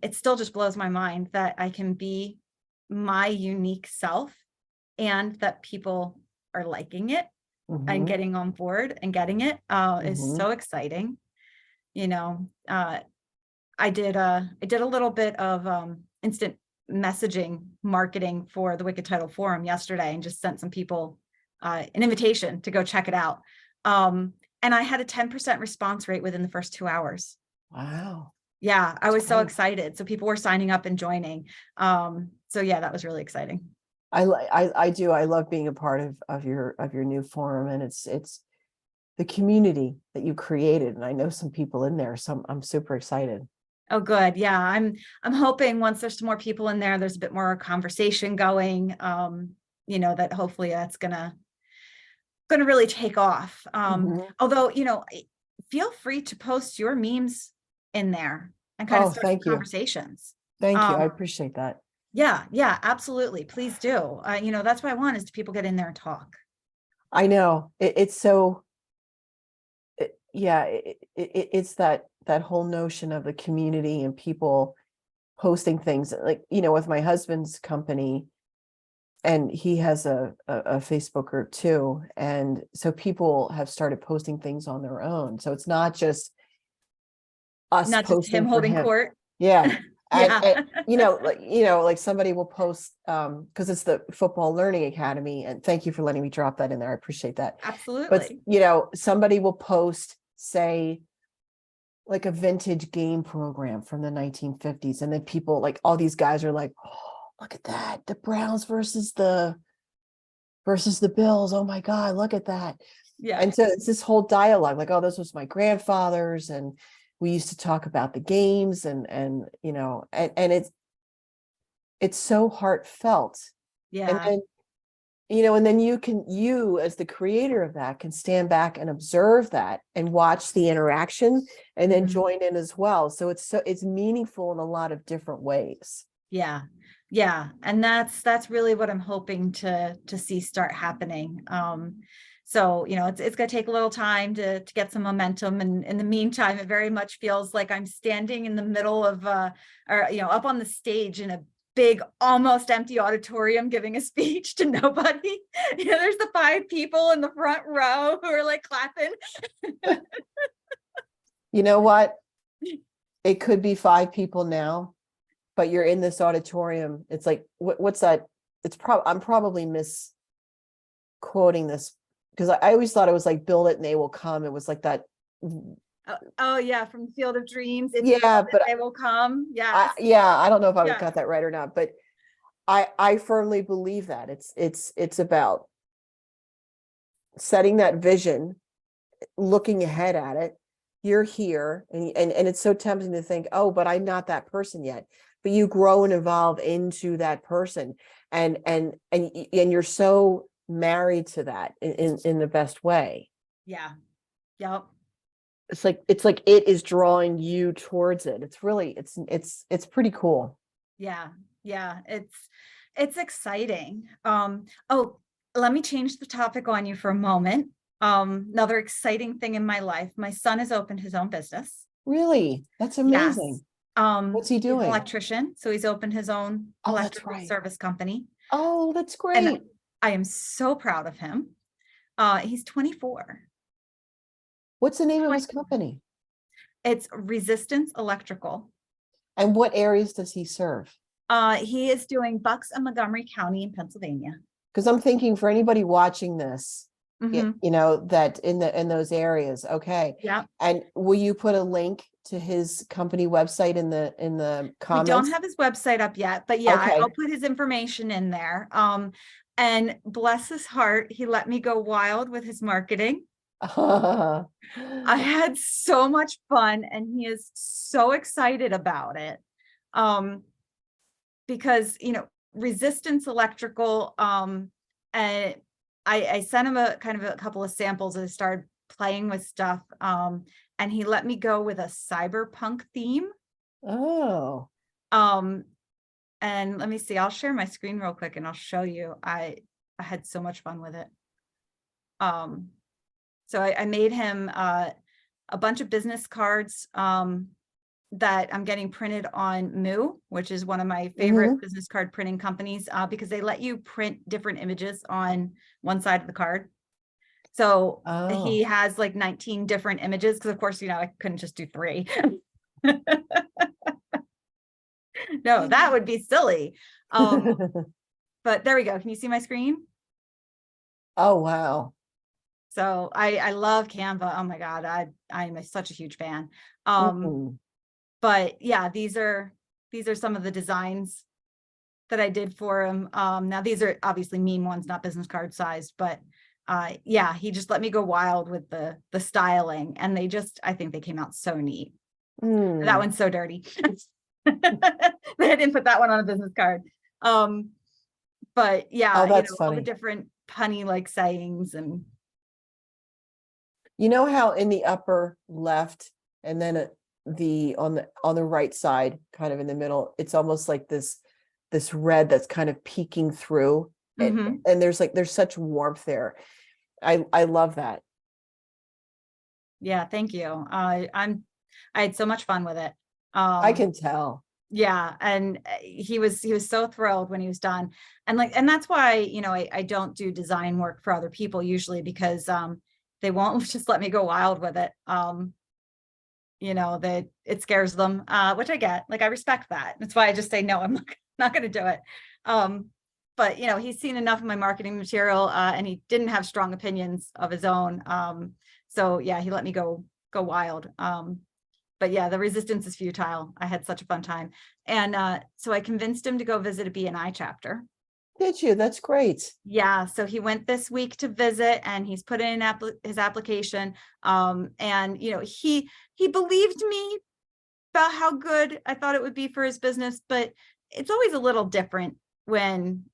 it still just blows my mind that I can be my unique self and that people are liking it and getting on board and getting it is so exciting. I did a little bit of instant messaging marketing for the Wicked Title Forum yesterday and just sent some people an invitation to go check it out. And I had a 10% response rate within the first 2 hours. Wow. Yeah, I was so great. excited. So people were signing up and joining. So yeah, that was really exciting. I do. I love being a part of your new forum, and it's the community that you created. And I know some people in there, so I'm super excited. Oh, good. Yeah, I'm hoping once there's some more people in there, there's a bit more conversation going. That hopefully that's gonna really take off. Although, feel free to post your memes in there and kind of start thank you. conversations. Thank you. I appreciate that. Yeah, absolutely. Please do. That's what I want, is to people get in there and talk. I know it's so, it's that whole notion of the community and people posting things, like, with my husband's company, and he has a Facebook group too. And so people have started posting things on their own. So it's not just us Not just posting him for holding him. court. Yeah. Yeah. And like somebody will post, because it's the Football Learning Academy, and thank you for letting me drop that in there. I appreciate that. Absolutely. But somebody will post, say, like a vintage game program from the 1950s, and then people, like, all these guys are like, oh, look at that, the Browns versus the Bills. Oh my God, look at that. Yeah. And so it's this whole dialogue, like, oh, this was my grandfather's, and we used to talk about the games, and it's so heartfelt. Yeah. And then you as the creator of that can stand back and observe that and watch the interaction, and then join in as well. So it's meaningful in a lot of different ways. Yeah. And that's really what I'm hoping to see start happening. So, it's going to take a little time to get some momentum. And in the meantime, it very much feels like I'm standing in the middle of, up on the stage in a big, almost empty auditorium, giving a speech to nobody. There's the 5 people in the front row who are like clapping. You know what? It could be 5 people now, but you're in this auditorium. It's like, what's that? I'm probably misquoting this, because I always thought it was like, build it and they will come. It was like that. Oh yeah, from the Field of Dreams. But they will come. Yeah. I don't know if I got that right or not, but I firmly believe that it's about setting that vision, looking ahead at it. You're here, and it's so tempting to think, oh, but I'm not that person yet. But you grow and evolve into that person, and you're so married to that in the best way. Yeah. Yep. It's like it is drawing you towards it. It's really it's pretty cool. Yeah. It's exciting. Let me change the topic on you for a moment. Another exciting thing in my life, my son has opened his own business. Really? That's amazing. Yes. What's he doing? He's an electrician, so he's opened his own electrical service company. Oh, that's great. And I am so proud of him. He's 24. What's the name of his company? It's Resistance Electrical. And what areas does he serve? He is doing Bucks and Montgomery County in Pennsylvania. Because I'm thinking, for anybody watching this, that in those areas. Okay. Yeah. And will you put a link to his company website in the comments? We don't have his website up yet, but yeah, okay. I'll put his information in there. And bless his heart, he let me go wild with his marketing. I had so much fun, and he is so excited about it. Because, Resistance Electrical, and I sent him a couple of samples, and I started playing with stuff. And he let me go with a cyberpunk theme. Oh. And let me see, I'll share my screen real quick and I'll show you. I had so much fun with it. So I made him a bunch of business cards that I'm getting printed on Moo, which is one of my favorite business card printing companies, because they let you print different images on one side of the card. So he has like 19 different images, because of course, I couldn't just do 3. No, that would be silly. But there we go. Can you see my screen? Oh, wow. So I love Canva. Oh my God, I'm such a huge fan. But yeah, these are some of the designs that I did for him. Now these are obviously meme ones, not business card sized, but yeah, he just let me go wild with the styling, and I think they came out so neat. That one's so dirty. I didn't put that one on a business card. But yeah, Oh, that's all the funny. different punny like sayings. And You know how in the upper left and then on the right side, kind of in the middle, it's almost like this red that's kind of peeking through, and there's such warmth there. I love that. Yeah, thank you. I had so much fun with it. I can tell. Yeah, and he was so thrilled when he was done. And that's why, I don't do design work for other people usually, because they won't just let me go wild with it. That it scares them, which I get. Like, I respect that. That's why I just say no, I'm not going to do it. But he's seen enough of my marketing material, and he didn't have strong opinions of his own. So yeah, he let me go wild. But yeah, the resistance is futile. I had such a fun time. And so I convinced him to go visit a BNI chapter. Did you? That's great. Yeah, so he went this week to visit, and he's put in his application. And he believed me about how good I thought it would be for his business, but it's always a little different when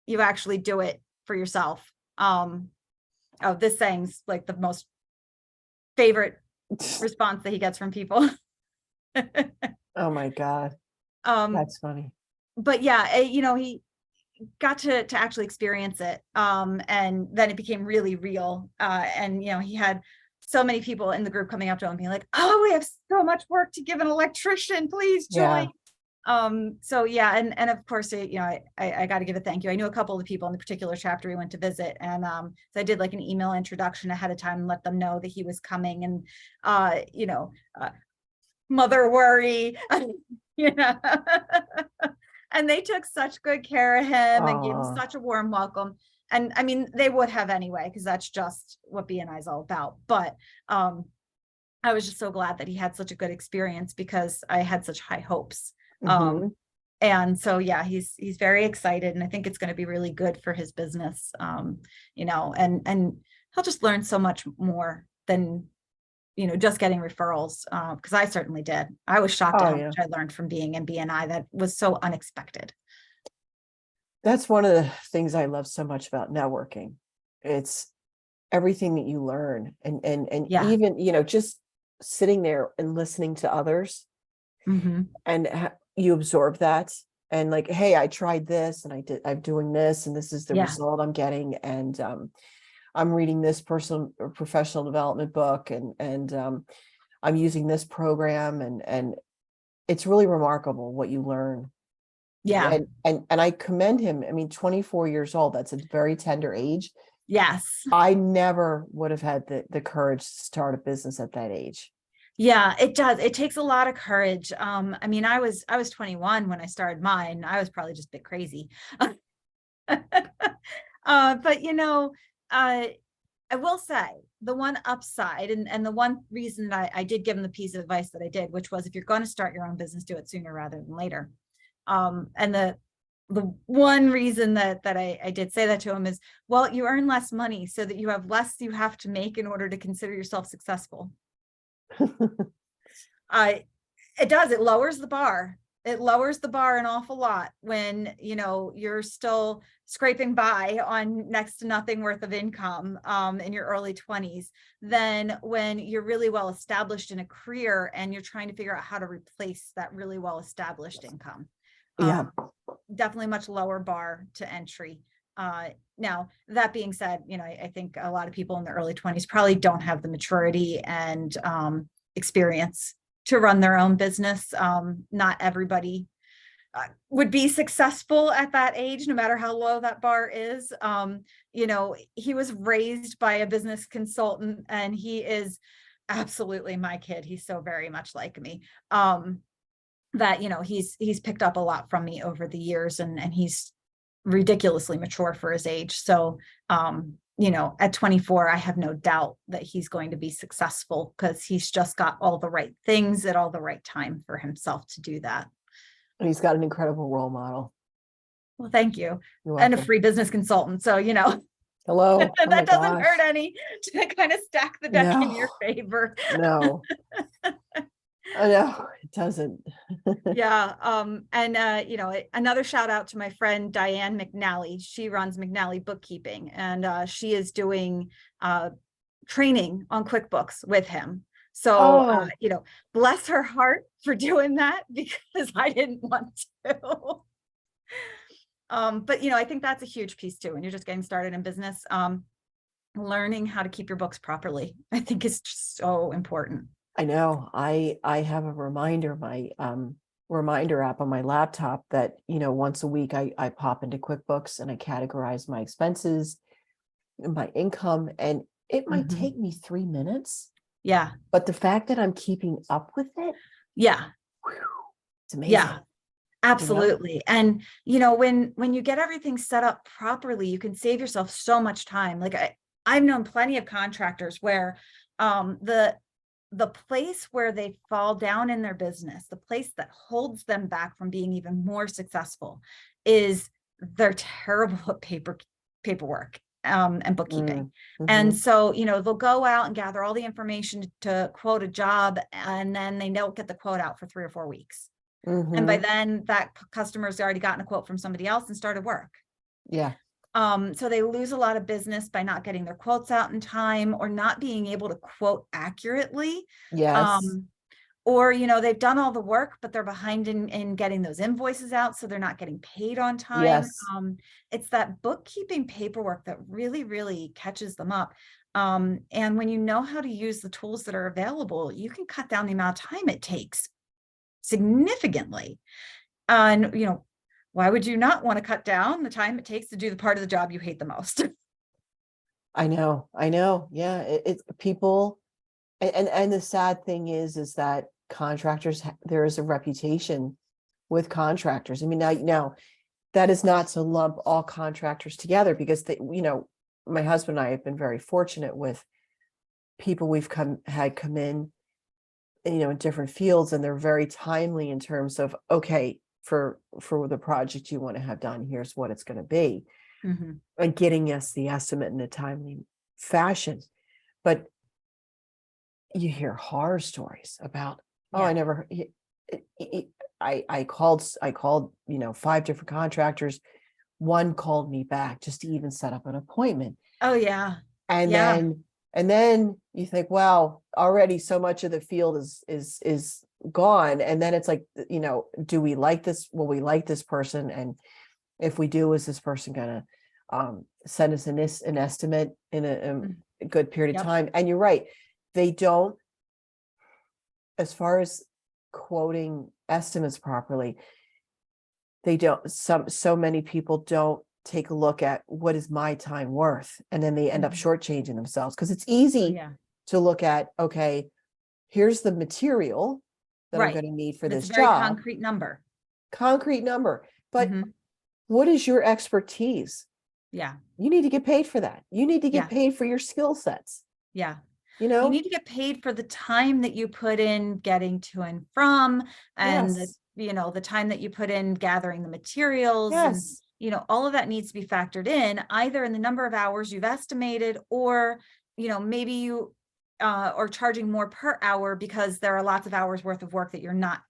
you actually do it for yourself. This saying's like the most favorite response that he gets from people. Oh my God. That's funny. But yeah, he got to actually experience it. And then it became really real. And he had so many people in the group coming up to him being like, oh, we have so much work to give an electrician, please join. So yeah, and of course, I got to give a thank you. I knew a couple of the people in the particular chapter we went to visit, and so I did like an email introduction ahead of time and let them know that he was coming, and mother worry, and they took such good care of him and gave him such a warm welcome. And I mean, they would have anyway, because that's just what BNI is all about. But I was just so glad that he had such a good experience, because I had such high hopes. And so, yeah, he's very excited, and I think it's going to be really good for his business. And he'll just learn so much more than, just getting referrals. Because I certainly did. I was shocked at how much I learned from being in BNI. That was so unexpected. That's one of the things I love so much about networking. It's everything that you learn, and even, just sitting there and listening to others, and you absorb that, and like, hey, I tried this, and I'm doing this, and this is the result I'm getting, and I'm reading this personal or professional development book, and I'm using this program, and it's really remarkable what you learn. Yeah. And I commend him. I mean, 24 years old, that's a very tender age. Yes. I never would have had the courage to start a business at that age. Yeah, it does. It takes a lot of courage. I mean, I was 21 when I started mine. I was probably just a bit crazy. But I will say the one upside, and the one reason that I did give him the piece of advice that I did, which was, if you're going to start your own business, do it sooner rather than later. And the one reason that I did say that to him is, well, you earn less money so that you have less you have to make in order to consider yourself successful. It does. It lowers the bar. It lowers the bar an awful lot when, you're still scraping by on next to nothing worth of income in your early 20s, than when you're really well established in a career and you're trying to figure out how to replace that really well established income. Definitely much lower bar to entry. Now, that being said, I think a lot of people in the early 20s probably don't have the maturity and experience to run their own business. Not everybody would be successful at that age, no matter how low that bar is. He was raised by a business consultant, and he is absolutely my kid. He's so very much like me. that, he's picked up a lot from me over the years, and he's ridiculously mature for his age. So, at 24, I have no doubt that he's going to be successful, because he's just got all the right things at all the right time for himself to do that. And he's got an incredible role model. Well, thank you. You're And a welcome. free business consultant. So, Hello. Oh my that doesn't gosh. hurt any to kind of stack the deck in your No, favor. no. I know it doesn't. Yeah. And another shout out to my friend Diane McNally. She runs McNally Bookkeeping, and she is doing training on QuickBooks with him. So Oh, bless her heart for doing that, because I didn't want to. But I think that's a huge piece too. When you're just getting started in business, learning how to keep your books properly, I think is just so important. I know. I have a reminder, my reminder app on my laptop that, once a week I pop into QuickBooks and I categorize my expenses and my income, and it might take me 3 minutes. Yeah. But the fact that I'm keeping up with it, yeah, it's amazing. Yeah, absolutely. And when you get everything set up properly, you can save yourself so much time. Like I've known plenty of contractors where the place where they fall down in their business, the place that holds them back from being even more successful, is they're terrible at paperwork and bookkeeping. And so, they'll go out and gather all the information to quote a job, and then they don't get the quote out for 3 or 4 weeks. And by then that customer's already gotten a quote from somebody else and started work. Yeah. So they lose a lot of business by not getting their quotes out in time, or not being able to quote accurately. Yes. Or, they've done all the work, but they're behind in getting those invoices out, so they're not getting paid on time. Yes. It's that bookkeeping paperwork that really, really catches them up. And when you know how to use the tools that are available, you can cut down the amount of time it takes significantly. And, why would you not want to cut down the time it takes to do the part of the job you hate the most? I know. Yeah. It's people. And the sad thing is that contractors, there is a reputation with contractors. I mean, now that is not to lump all contractors together, because my husband and I have been very fortunate with people we've had come in, in different fields, and they're very timely in terms of, okay, for the project you want to have done, here's what it's going to be, and getting us the estimate in a timely fashion. But you hear horror stories about, I never, I called, 5 different contractors. One called me back just to even set up an appointment. Oh yeah. And then you think, wow, already so much of the field is gone. And then it's like, do we like this? Will we like this person? And if we do, is this person gonna send us an estimate in a good period of time? And you're right. They don't, as far as quoting estimates properly, they don't, so many people don't take a look at what is my time worth. And then they end up shortchanging themselves, because it's easy to look at, okay, here's the material that I'm going to need for this very job. Concrete number. But what is your expertise? Yeah. You need to get paid for that. You need to get paid for your skill sets. Yeah. You need to get paid for the time that you put in getting to and from, and the time that you put in gathering the materials, and all of that needs to be factored in, either in the number of hours you've estimated, or maybe you are charging more per hour because there are lots of hours worth of work that you're not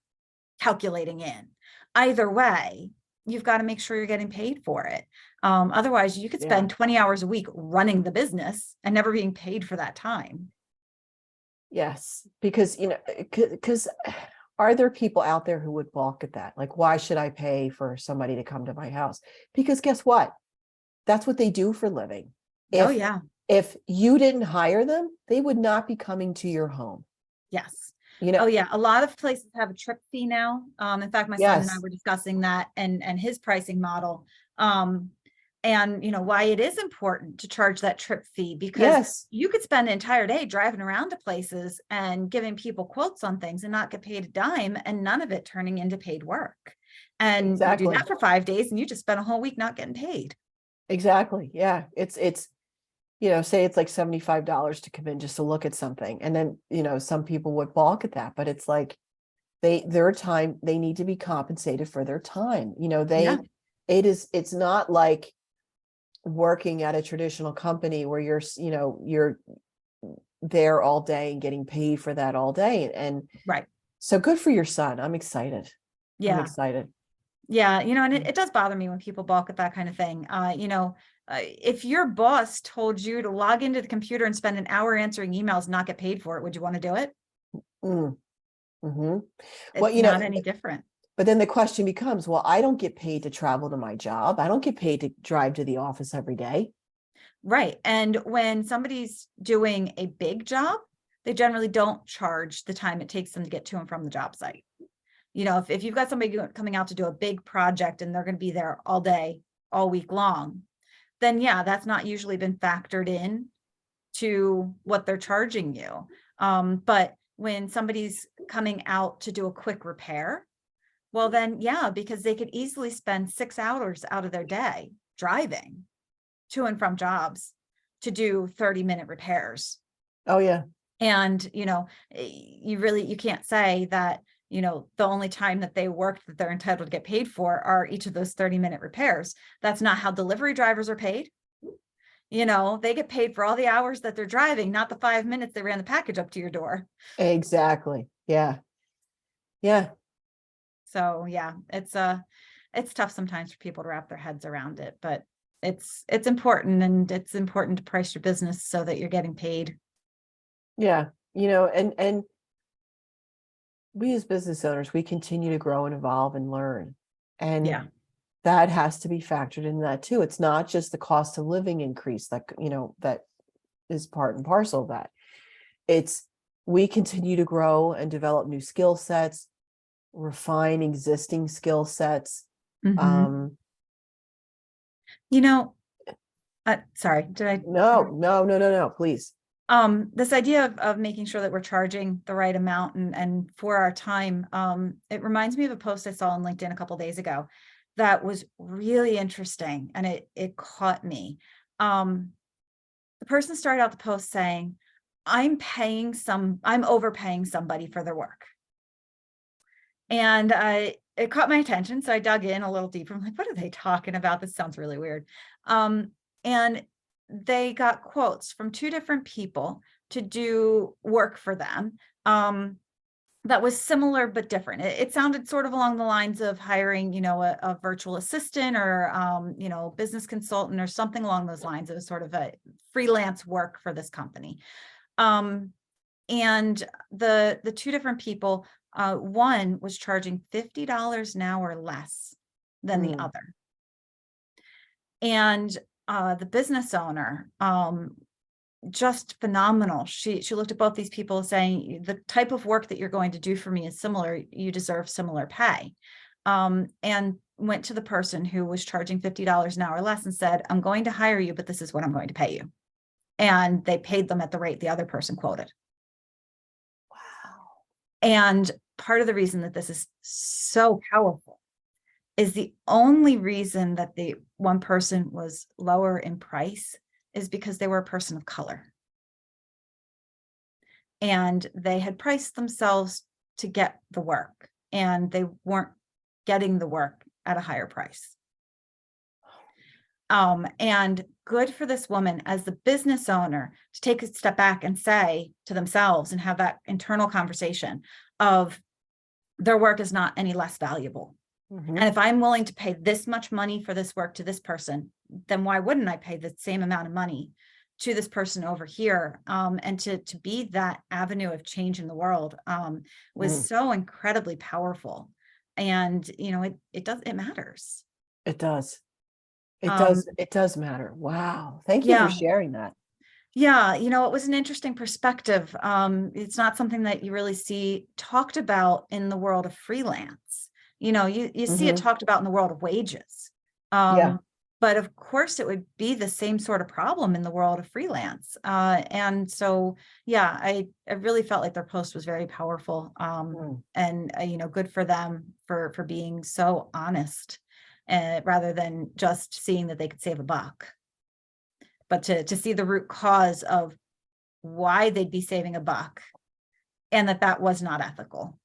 calculating in. Either way, you've got to make sure you're getting paid for it. Otherwise you could spend 20 hours a week running the business and never being paid for that time. Yes, because are there people out there who would balk at that? Like, why should I pay for somebody to come to my house? Because guess what? That's what they do for a living. If you didn't hire them, they would not be coming to your home. Yes. A lot of places have a trip fee now. In fact, my son and I were discussing that and his pricing model. and why it is important to charge that trip fee, because Yes, you could spend an entire day driving around to places and giving people quotes on things and not get paid a dime, and none of it turning into paid work. And you do exactly. that for 5 days and you just spent a whole week not getting paid. Exactly. Yeah. It's, say it's like $75 to come in just to look at something. And then, some people would balk at that, but it's like their time, they need to be compensated for their time. Yeah. It's not like working at a traditional company where you're there all day and getting paid for that all day. And Right. so good for your son. I'm excited. I'm Yeah. excited. Yeah. And it does bother me when people balk at that kind of thing. If your boss told you to log into the computer and spend an hour answering emails and not get paid for it, would you want to do it? Mm. Hmm. Well, It's not any different. but then the question becomes, well, I don't get paid to travel to my job. I don't get paid to drive to the office every day. Right. And when somebody's doing a big job, they generally don't charge the time it takes them to get to and from the job site. If you've got somebody coming out to do a big project and they're going to be there all day, all week long, then yeah, that's not usually been factored in to what they're charging you. But when somebody's coming out to do a quick repair, well then, yeah, because they could easily spend 6 hours out of their day driving to and from jobs to do 30-minute repairs. Oh yeah. And, you can't say that, the only time that they worked that they're entitled to get paid for are each of those 30-minute repairs. That's not how delivery drivers are paid. They get paid for all the hours that they're driving, not the 5 minutes they ran the package up to your door. Exactly. Yeah. Yeah. So yeah, it's tough sometimes for people to wrap their heads around it, but it's important, and it's important to price your business so that you're getting paid. Yeah. And we as business owners, we continue to grow and evolve and learn. And Yeah. that has to be factored in that too. It's not just the cost of living increase that is part and parcel of that. It's we continue to grow and develop new skill sets, refine existing skill sets. Mhm. You know, sorry, did I? No, please. This idea of making sure that we're charging the right amount and for our time, it reminds me of a post I saw on LinkedIn a couple days ago that was really interesting, and it caught me. The person started out the post saying, I'm overpaying somebody for their work. And it caught my attention. So I dug in a little deeper. I'm like, what are they talking about? This sounds really weird. And they got quotes from two different people to do work for them. That was similar but different. It sounded sort of along the lines of hiring, a virtual assistant or, business consultant or something along those lines. It was sort of a freelance work for this company. And the two different people, one was charging $50 an hour less than the other. And the business owner, just phenomenal. She looked at both these people saying, the type of work that you're going to do for me is similar. You deserve similar pay. And went to the person who was charging $50 an hour less and said, I'm going to hire you, but this is what I'm going to pay you. And they paid them at the rate the other person quoted. Wow. And part of the reason that this is so powerful is the only reason that the one person was lower in price is because they were a person of color. And they had priced themselves to get the work, and they weren't getting the work at a higher price. And good for this woman as the business owner to take a step back and say to themselves and have that internal conversation of their work is not any less valuable. And if I'm willing to pay this much money for this work to this person, then why wouldn't I pay the same amount of money to this person over here? And to be that avenue of change in the world was so incredibly powerful. And, it matters. It does. It does matter. Wow. Thank you for sharing that. Yeah, it was an interesting perspective. It's not something that you really see talked about in the world of freelance. You see it talked about in the world of wages. Yeah. but of course it would be the same sort of problem in the world of freelance. And so, yeah, I really felt like their post was very powerful. And good for them for being so honest, rather than just seeing that they could save a buck, but to see the root cause of why they'd be saving a buck, and that was not ethical.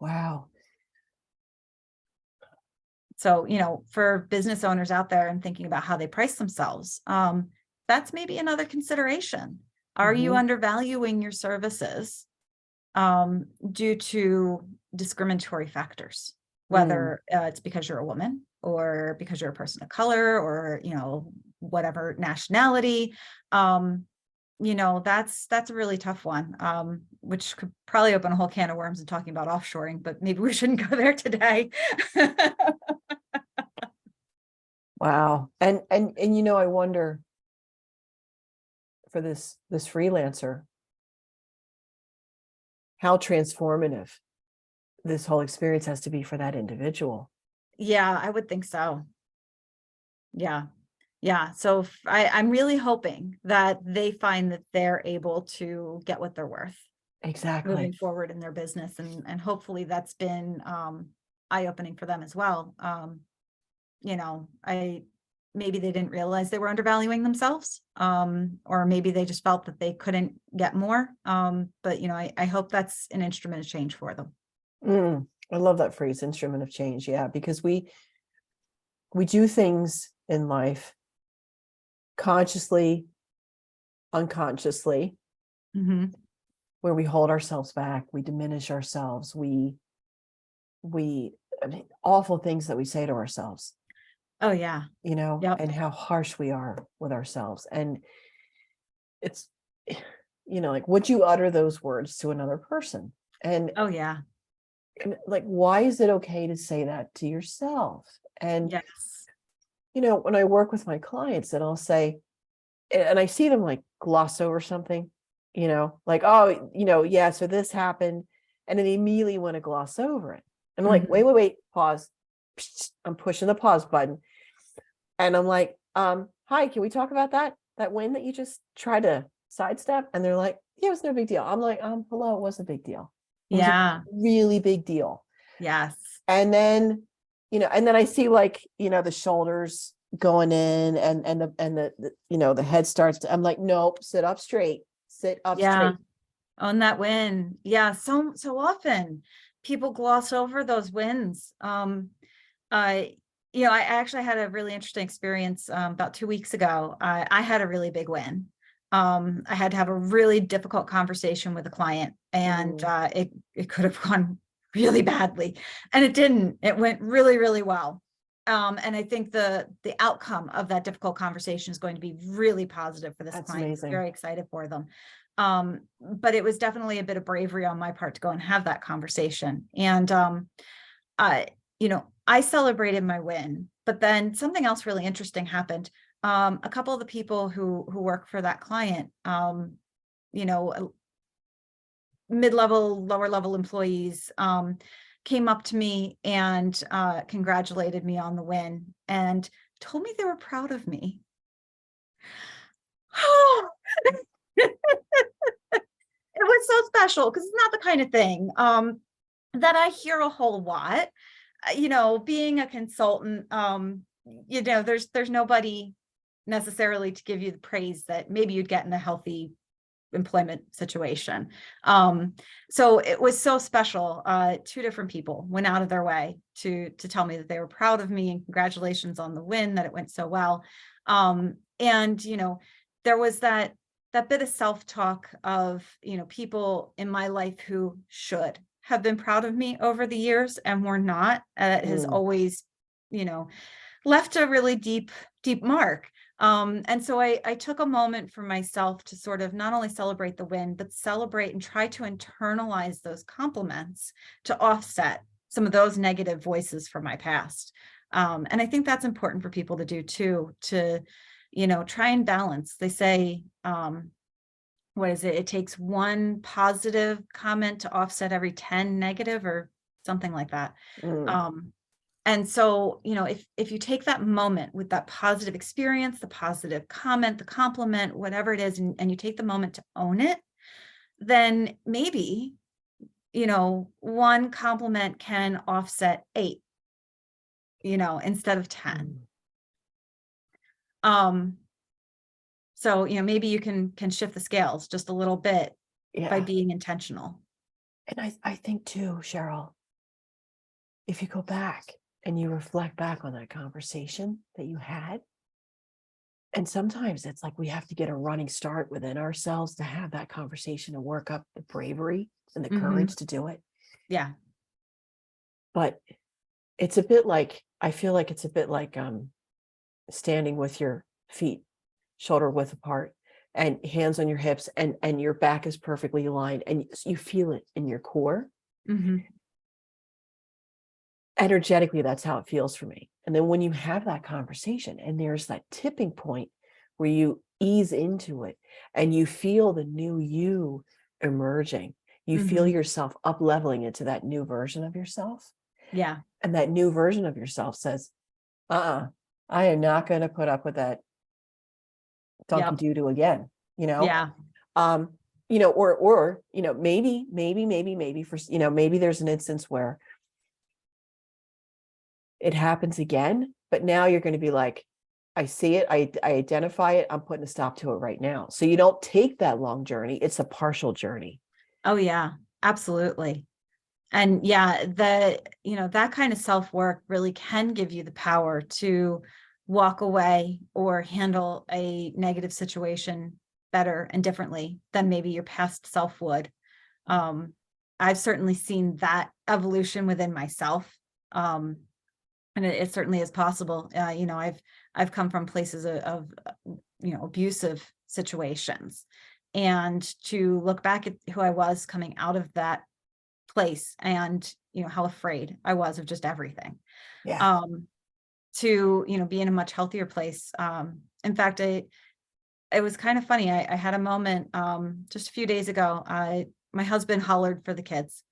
Wow. So, for business owners out there and thinking about how they price themselves, that's maybe another consideration. Are you undervaluing your services due to discriminatory factors, whether it's because you're a woman or because you're a person of color or, whatever nationality? That's a really tough one, which could probably open a whole can of worms in talking about offshoring, but maybe we shouldn't go there today. Wow. And I wonder, for this freelancer, how transformative this whole experience has to be for that individual. Yeah, I would think so. Yeah. So I'm really hoping that they find that they're able to get what they're worth Exactly. moving forward in their business. And hopefully that's been eye-opening for them as well. Maybe they didn't realize they were undervaluing themselves, or maybe they just felt that they couldn't get more. But I hope that's an instrument of change for them. I love that phrase, instrument of change. Yeah, because we do things in life consciously, unconsciously, where we hold ourselves back, we diminish ourselves, awful things that we say to ourselves. Oh yeah. Yep. And how harsh we are with ourselves. And it's, like, would you utter those words to another person? And oh yeah. Like, why is it okay to say that to yourself? And yes. When I work with my clients, and I'll say, and I see them like gloss over something, like, oh, yeah, so this happened, and then they immediately want to gloss over it. And I'm like, wait, pause. I'm pushing the pause button. And I'm like, hi, can we talk about that win that you just tried to sidestep? And they're like, yeah, it was no big deal. I'm like, hello, it was a big deal. It was a really big deal. Yes. And then, and then I see, like, the shoulders going in, and the head starts to, I'm like, nope, sit up straight. Straight. On that win. Yeah. So often people gloss over those wins. I actually had a really interesting experience about 2 weeks ago. I had a really big win. I had to have a really difficult conversation with a client, and it could have gone really badly, and it didn't. It went really, really well. And I think the outcome of that difficult conversation is going to be really positive for this That's client. amazing. Very excited for them. But it was definitely a bit of bravery on my part to go and have that conversation. And I celebrated my win, but then something else really interesting happened. A couple of the people who work for that client, mid-level, lower level employees, came up to me and congratulated me on the win and told me they were proud of me. It was so special because it's not the kind of thing that I hear a whole lot. Being a consultant, there's nobody necessarily to give you the praise that maybe you'd get in a healthy employment situation. So it was so special. 2 different people went out of their way to tell me that they were proud of me and congratulations on the win, that it went so well. And there was that bit of self-talk of, people in my life who should have been proud of me over the years and were not. It has always, left a really deep mark. And so I took a moment for myself to sort of not only celebrate the win, but celebrate and try to internalize those compliments to offset some of those negative voices from my past. And I think that's important for people to do too, to, try and balance. They say, what is it? It takes 1 positive comment to offset every 10 negative, or something like that. And so, if you take that moment with that positive experience, the positive comment, the compliment, whatever it is, and you take the moment to own it, then maybe, one compliment can offset 8, instead of 10. So, maybe you can shift the scales just a little bit by Yeah. being intentional. And I think too, Cheryl, if you go back and you reflect back on that conversation that you had, and sometimes it's like we have to get a running start within ourselves to have that conversation and work up the bravery and the courage to do it. Yeah. But it's a bit like, I feel like it's a bit like standing with your feet shoulder width apart and hands on your hips, and your back is perfectly aligned, and you feel it in your core. Mm-hmm. Energetically, that's how it feels for me. And then when you have that conversation and there's that tipping point where you ease into it and you feel the new you emerging, you feel Mm-hmm. yourself up leveling into that new version of yourself. Yeah. And that new version of yourself says, I am not going to put up with that donkey Yep. doo-doo again, Yeah. or maybe for, maybe there's an instance where it happens again, but now you're going to be like, I see it, I identify it, I'm putting a stop to it right now. So you don't take that long journey, it's a partial journey. Oh yeah, absolutely. And yeah, that kind of self-work really can give you the power to walk away or handle a negative situation better and differently than maybe your past self would. I've certainly seen that evolution within myself. And it certainly is possible. I've come from places of abusive situations, and to look back at who I was coming out of that place, and how afraid I was of just everything, Yeah. to be in a much healthier place. In fact, it was kind of funny. I had a moment just a few days ago. My husband hollered for the kids,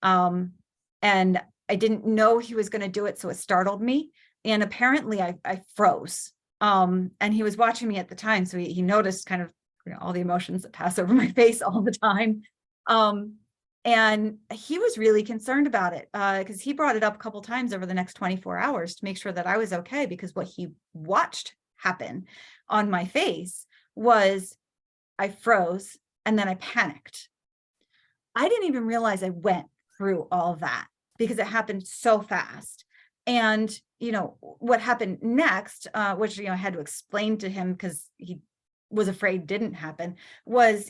and I didn't know he was going to do it, so it startled me. And apparently, I froze. And he was watching me at the time, so he noticed kind of all the emotions that pass over my face all the time. And he was really concerned about it, because he brought it up a couple times over the next 24 hours to make sure that I was okay, because what he watched happen on my face was I froze and then I panicked. I didn't even realize I went through all that because it happened so fast. And, what happened next, which, I had to explain to him because he was afraid didn't happen, was,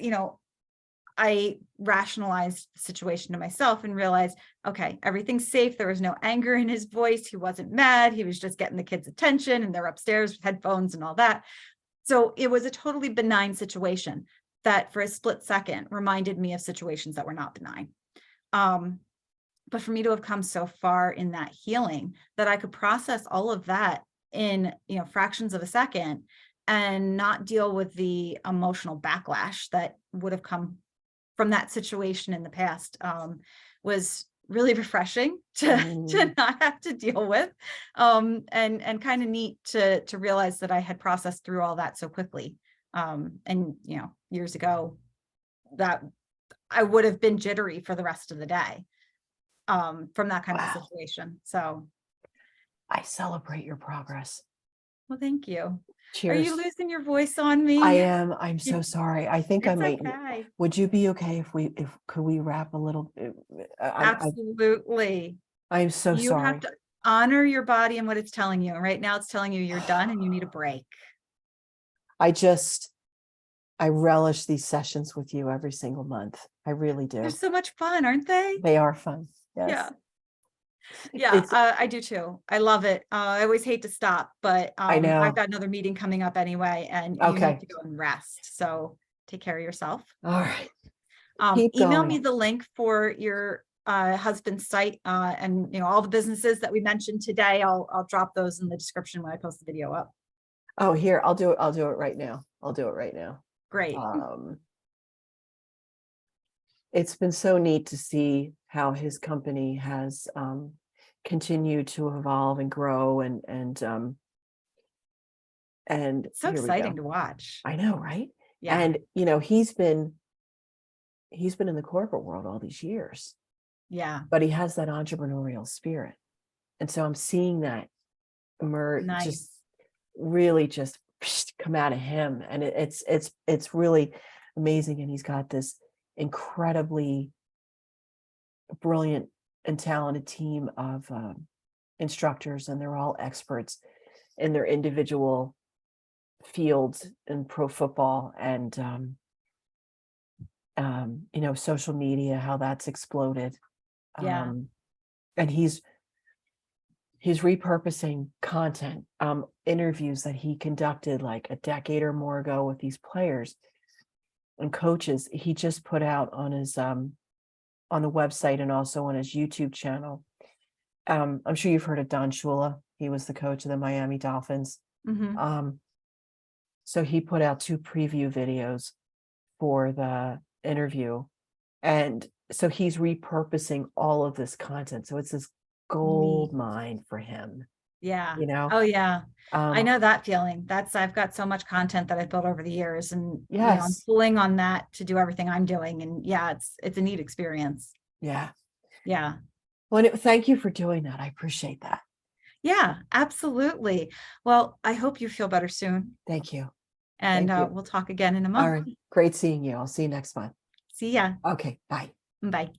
I rationalized the situation to myself and realized, okay, everything's safe. There was no anger in his voice. He wasn't mad. He was just getting the kids' attention, and they're upstairs with headphones and all that. So it was a totally benign situation that for a split second reminded me of situations that were not benign. But for me to have come so far in that healing that I could process all of that in, fractions of a second, and not deal with the emotional backlash that would have come from that situation in the past, was really refreshing to not have to deal with, and kind of neat to realize that I had processed through all that so quickly. And years ago, that I would have been jittery for the rest of the day, from that kind of a Wow. situation. So, I celebrate your progress. well, thank you. Are you Cheers. losing your voice on I me? am. I'm so sorry. I think I It's might. okay. Would you be okay if could we wrap a little? Absolutely. I'm so You have sorry. to honor your body and what it's telling you. And right now it's telling you you're done and you need a break. I relish these sessions with you every single month. I really They're do. so much fun, aren't they? They are fun. Yeah. Yes. Yeah, It's, I do too. I love it. I always hate to stop, but I I've know. got another meeting coming up anyway, and you need Okay. to go and rest. So take care of yourself. All right. Keep Email me going. the link for your husband's site, and all the businesses that we mentioned today. I'll drop those in the description when I post the video up. Oh, here, I'll do it. I'll do it right now. I'll do it right now. Great. It's been so neat to see how his company has continue to evolve and grow and So here we exciting go. to watch. I know, right? Yeah. And you know, he's been in the corporate world all these years, Yeah. but he has that entrepreneurial spirit. And so I'm seeing that emerge, Nice. just really just come out of him. And it's really amazing. And he's got this incredibly brilliant and talented team of instructors, and they're all experts in their individual fields in pro football and you know, social media, how that's exploded. Yeah. And he's repurposing content, interviews that he conducted like a decade or more ago with these players and coaches. He just put out on his on the website and also on his YouTube channel. I'm sure you've heard of Don Shula. He was the coach of the Miami Dolphins. Mm-hmm. So he put out 2 preview videos for the interview. And so he's repurposing all of this content. So it's this gold Neat. mine for him, Yeah. you know? Oh yeah. I Um, know that feeling. I've got so much content that I've built over the years, and you know, I'm yes. pulling on that to do everything I'm doing. And yeah, it's a neat experience. Yeah. Yeah. Well, thank you for doing that. I appreciate that. Yeah, absolutely. Well, I hope you feel better soon, Thank you. and Thank you. we'll talk again in a All month. right. Great seeing you. I'll see you next month. See ya. Okay. Bye. Bye.